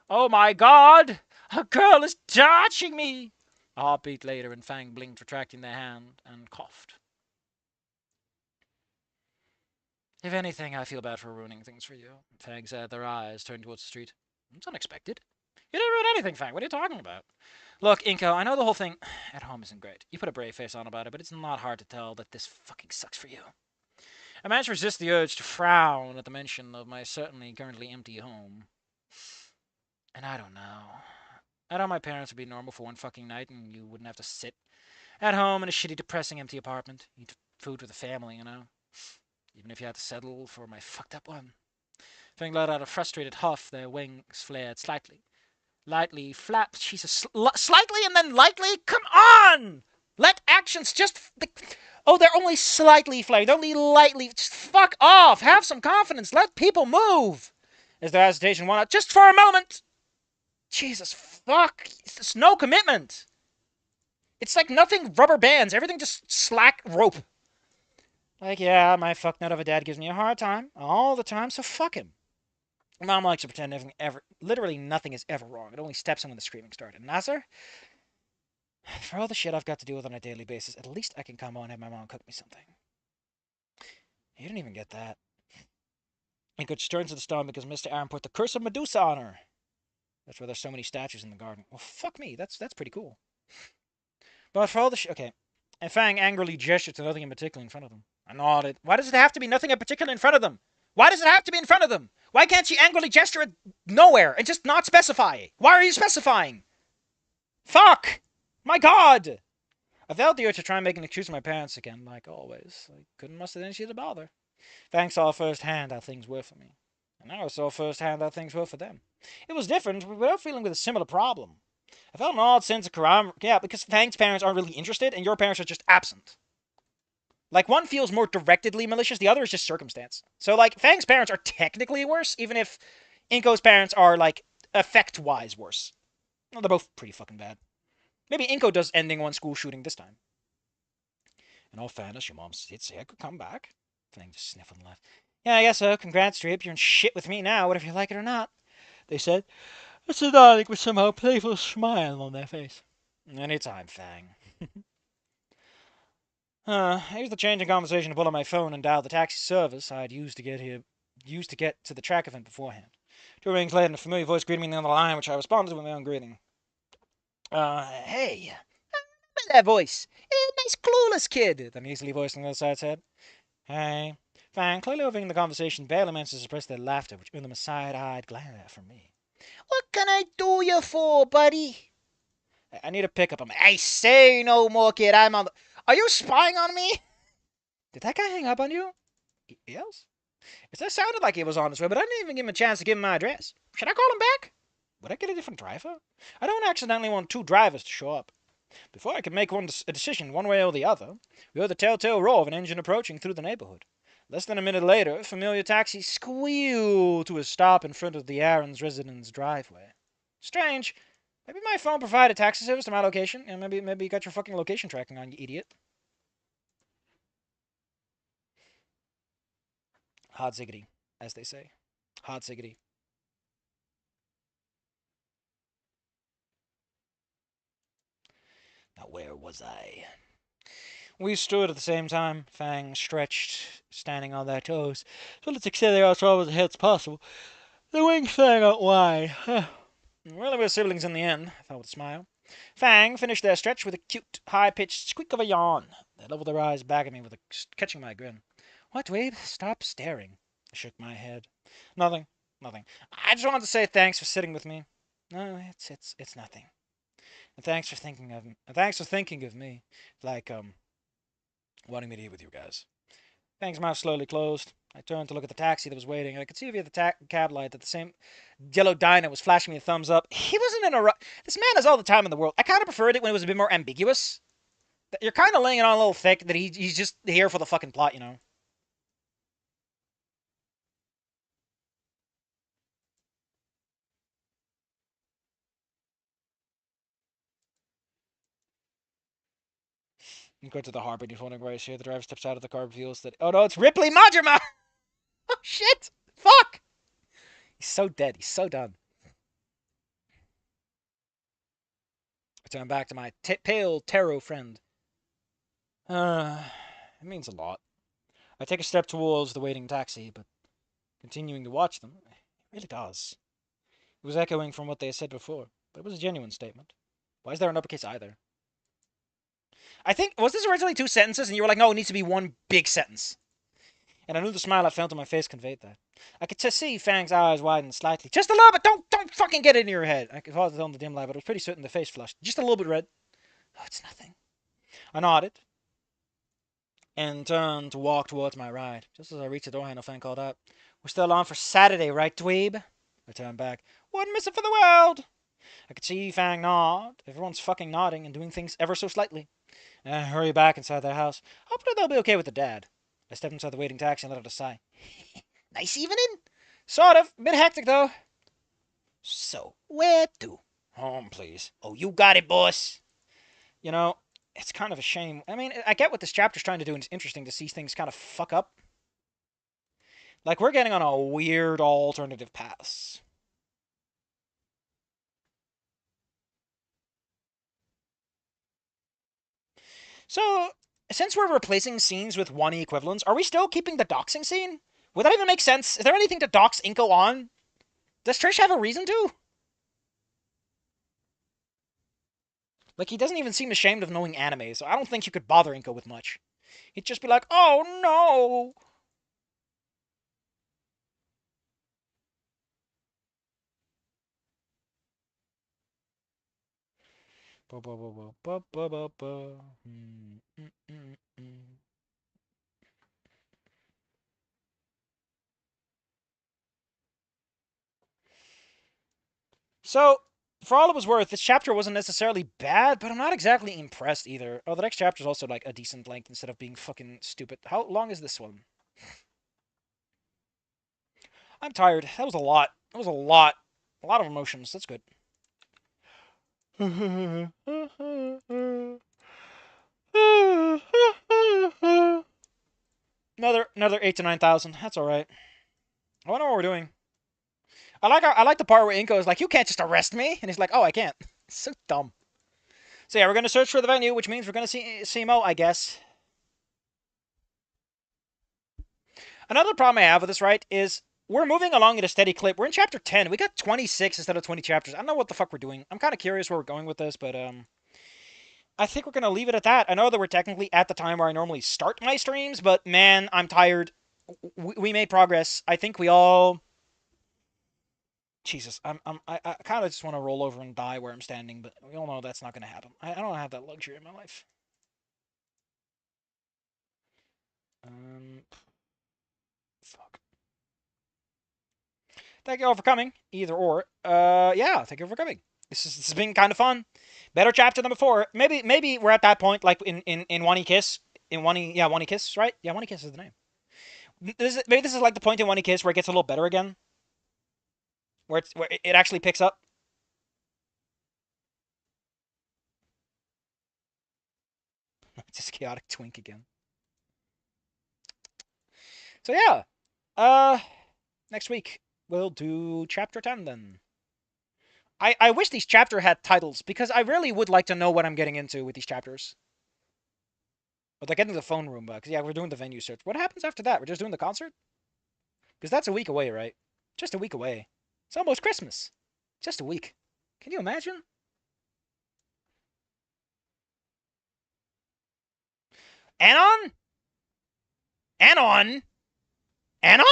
Oh my god! A girl is touching me! A heartbeat later, and Fang blinked, retracting their hand, and coughed. If anything, I feel bad for ruining things for you. Fang said, their eyes turned towards the street. It's unexpected. You didn't ruin anything, Fang. What are you talking about? Look, Inko, I know the whole thing at home isn't great. You put a brave face on about it, but it's not hard to tell that this fucking sucks for you. I managed to resist the urge to frown at the mention of my certainly currently empty home. And I don't know. I know my parents would be normal for one fucking night, and you wouldn't have to sit at home in a shitty, depressing, empty apartment. Eat food with a family, you know? Even if you had to settle for my fucked up one. Fang let out a frustrated huff, their wings flared slightly. Lightly flapped. Jesus, slightly and then lightly? Come on! Let actions just... Oh, they're only slightly flaring. They're only lightly... Just fuck off! Have some confidence. Let people move! As their hesitation went out, just for a moment! Jesus, fuck. It's no commitment. It's like nothing rubber bands. Everything just slack rope. Like, yeah, my fucknut of a dad gives me a hard time all the time, so fuck him. Mom likes to pretend literally nothing is ever wrong. It only steps in when the screaming started. Nasser, for all the shit I've got to deal with on a daily basis, at least I can come home and have my mom cook me something. You didn't even get that. And Coach turns to the stone because Mr. Aaron put the curse of Medusa on her. That's why there's so many statues in the garden. Well, fuck me. That's pretty cool. But for all the okay. And Fang angrily gestured to nothing in particular in front of them. I nodded. Why does it have to be nothing in particular in front of them? Why does it have to be in front of them? Why can't she angrily gesture at nowhere and just not specify? Why are you specifying? Fuck! My god! I felt the urge to try and make an excuse for my parents again, like always. I couldn't muster any shit to bother. Fang saw firsthand how things were for me. And I saw firsthand how things were for them. It was different, but without feeling with a similar problem. I felt an odd sense of camaraderie, because Fang's parents aren't really interested, and your parents are just absent. Like, one feels more directedly malicious, the other is just circumstance. So, like, Fang's parents are technically worse, even if Inko's parents are, like, effect-wise worse. Well, they're both pretty fucking bad. Maybe Inko does ending one school shooting this time. In all fairness, your mom did say I could come back. Fang just sniffled and laughed. Yeah, I guess so. Congrats, Strip. You're in shit with me now, whether you like it or not. They said, nodding with somehow playful smile on their face. Anytime, Fang. I used the change in conversation to pull out my phone and dial the taxi service I'd used to get to the track event beforehand. 2 rings later, and a familiar voice greeted me on the other line, which I responded to with my own greeting. Hey. Remember that voice? Nice clueless kid, the measly voice on the other side said. Hey. Fang, clearly overhearing the conversation, barely managed to suppress their laughter, which earned them a side-eyed glare from me. What can I do you for, buddy? I need to pick up him. I say no more, kid. I'm on the... Are you spying on me? Did that guy hang up on you? Yes? It sounded like he was on his way, but I didn't even give him a chance to give him my address. Should I call him back? Would I get a different driver? I don't accidentally want 2 drivers to show up. Before I could make a decision one way or the other, we heard the telltale roar of an engine approaching through the neighborhood. Less than a minute later, a familiar taxi squealed to a stop in front of the Aaron's residence driveway. Strange. Maybe my phone provided taxi service to my location, and maybe you got your fucking location tracking on, you idiot. Hot ziggity, as they say. Hot ziggity. Now where was I? We stood at the same time, fangs stretched, standing on their toes, so let's extend our as ahead as possible. The wings flying out wide. Well, we were siblings in the end, I thought with a smile. Fang finished their stretch with a cute, high-pitched squeak of a yawn. They leveled their eyes back at me, catching my grin. What, Dweeb? Stop staring. I shook my head. Nothing. I just wanted to say thanks for sitting with me. No, it's nothing. And thanks for thinking of me. Like, wanting me to eat with you guys. Fang's mouth slowly closed. I turned to look at the taxi that was waiting, and I could see via the cab light that the same yellow Dyna was flashing me a thumbs up. He wasn't in a rush. This man has all the time in the world. I kind of preferred it when it was a bit more ambiguous. You're kind of laying it on a little thick that he's just here for the fucking plot, you know? You go to the harbor and he's wondering where he's here. The driver steps out of the car and reveals that, oh no, it's Ripley Majima! Oh shit! Fuck! He's so dead. He's so done. Return back to my pale tarot friend. It means a lot. I take a step towards the waiting taxi, but continuing to watch them, it really does. It was echoing from what they had said before, but it was a genuine statement. Why is there an uppercase either? I think, was this originally 2 sentences, and you were like, no, it needs to be 1 big sentence? And I knew the smile I felt on my face conveyed that. I could just see Fang's eyes widen slightly. Just a little bit! Don't fucking get it in your head! I could hold it on the dim light, but it was pretty certain the face flushed. Just a little bit red. Oh, it's nothing. I nodded, and turned to walk towards my ride. Just as I reached the door handle, Fang called out, "We're still on for Saturday, right, dweeb?" I turned back. "Wouldn't miss it for the world!" I could see Fang nod. Everyone's fucking nodding and doing things ever so slightly. And I hurry back inside their house. Hopefully they'll be okay with the dad. I stepped inside the waiting taxi and let out a sigh. Nice evening? Sort of. Bit hectic, though. So, where to? Home, please. Oh, you got it, boss. You know, it's kind of a shame. I mean, I get what this chapter's trying to do, and it's interesting to see things kind of fuck up. Like, we're getting on a weird alternative path. So, since we're replacing scenes with 1E equivalents, are we still keeping the doxing scene? Would that even make sense? Is there anything to dox Inko on? Does Trish have a reason to? Like, he doesn't even seem ashamed of knowing anime, so I don't think you could bother Inko with much. He'd just be like, oh no! So, for all it was worth, this chapter wasn't necessarily bad, but I'm not exactly impressed either. Oh, the next chapter's also like a decent length instead of being fucking stupid. How long is this one? I'm tired. That was a lot. That was a lot. A lot of emotions. That's good. another 8 to 9,000. That's all right. I wonder what we're doing. I like the part where Inko is like, "You can't just arrest me," and he's like, "Oh, I can't." It's so dumb. So yeah, we're gonna search for the venue, which means we're gonna see Mo, I guess. Another problem I have with this, right, is we're moving along at a steady clip. We're in chapter 10. We got 26 instead of 20 chapters. I don't know what the fuck we're doing. I'm kind of curious where we're going with this, but I think we're gonna leave it at that. I know that we're technically at the time where I normally start my streams, but man, I'm tired. We made progress. I think we all. Jesus, I kind of just want to roll over and die where I'm standing, but we all know that's not gonna happen. I don't have that luxury in my life. Fuck. Thank you all for coming. Either or. Yeah, thank you for coming. This has been kind of fun. Better chapter than before. Maybe we're at that point, like in One E Kiss. In One E, yeah, One E Kiss, right? Yeah, One E Kiss is the name. Maybe this is like the point in One E Kiss where it gets a little better again, where it actually picks up. Just chaotic twink again. So yeah, next week we'll do chapter 10 then. I wish these chapter had titles because I really would like to know what I'm getting into with these chapters. But they're getting to the phone room, because yeah, we're doing the venue search. What happens after that? We're just doing the concert? Because that's a week away, right? Just a week away. It's almost Christmas. Just a week. Can you imagine? Anon? Anon? Anon?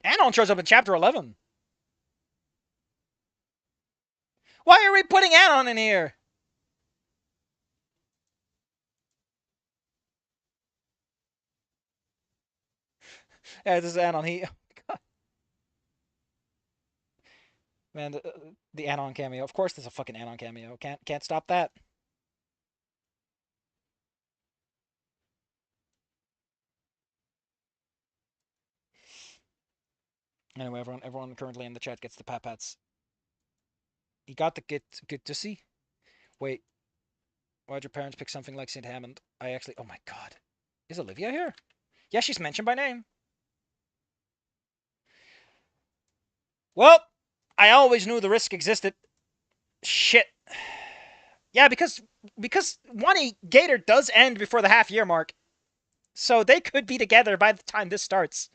Anon shows up in chapter 11. Why are we putting Anon in here? Yeah, this is Anon. He... God. Man, the Anon cameo. Of course there's a fucking Anon cameo. Can't stop that. Anyway, everyone currently in the chat gets the pat-pats. You got the good to see. Wait, why'd your parents pick something like St. Hammond? I actually... Oh my god. Is Olivia here? Yeah, she's mentioned by name. Well, I always knew the risk existed. Shit. Yeah, because Wani Gator does end before the half year mark, so they could be together by the time this starts.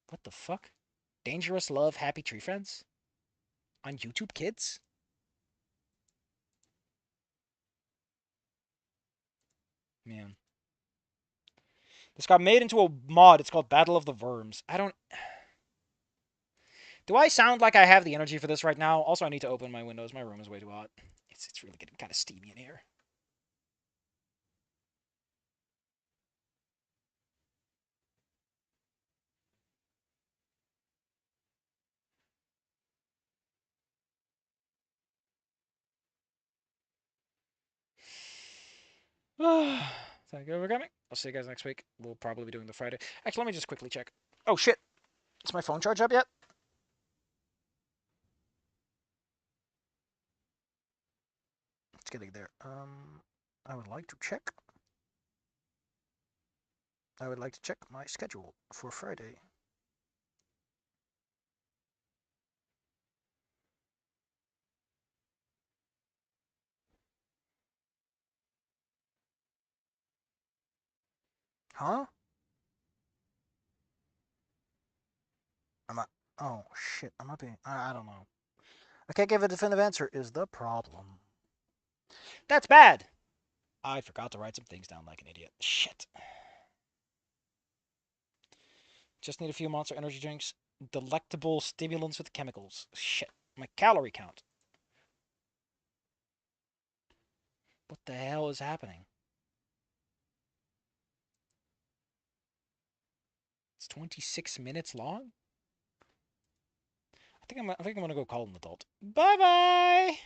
What the fuck? Dangerous Love Happy Tree Friends on YouTube Kids? Man, this got made into a mod. It's called Battle of the Worms. I don't. Do I sound like I have the energy for this right now? Also, I need to open my windows. My room is way too hot. It's really getting kind of steamy in here. Thank you for coming. I'll see you guys next week. We'll probably be doing the Friday. Actually, let me just quickly check. Oh shit! Is my phone charged up yet? It's getting there. I would like to check. I would like to check my schedule for Friday. Huh? Am I? Oh shit! I'm not being. I don't know. I can't give a definitive answer. Is the problem? That's bad. I forgot to write some things down like an idiot. Shit. Just need a few Monster Energy drinks. Delectable stimulants with chemicals. Shit. My calorie count. What the hell is happening? It's 26 minutes long? I think I'm gonna go call an adult. Bye bye!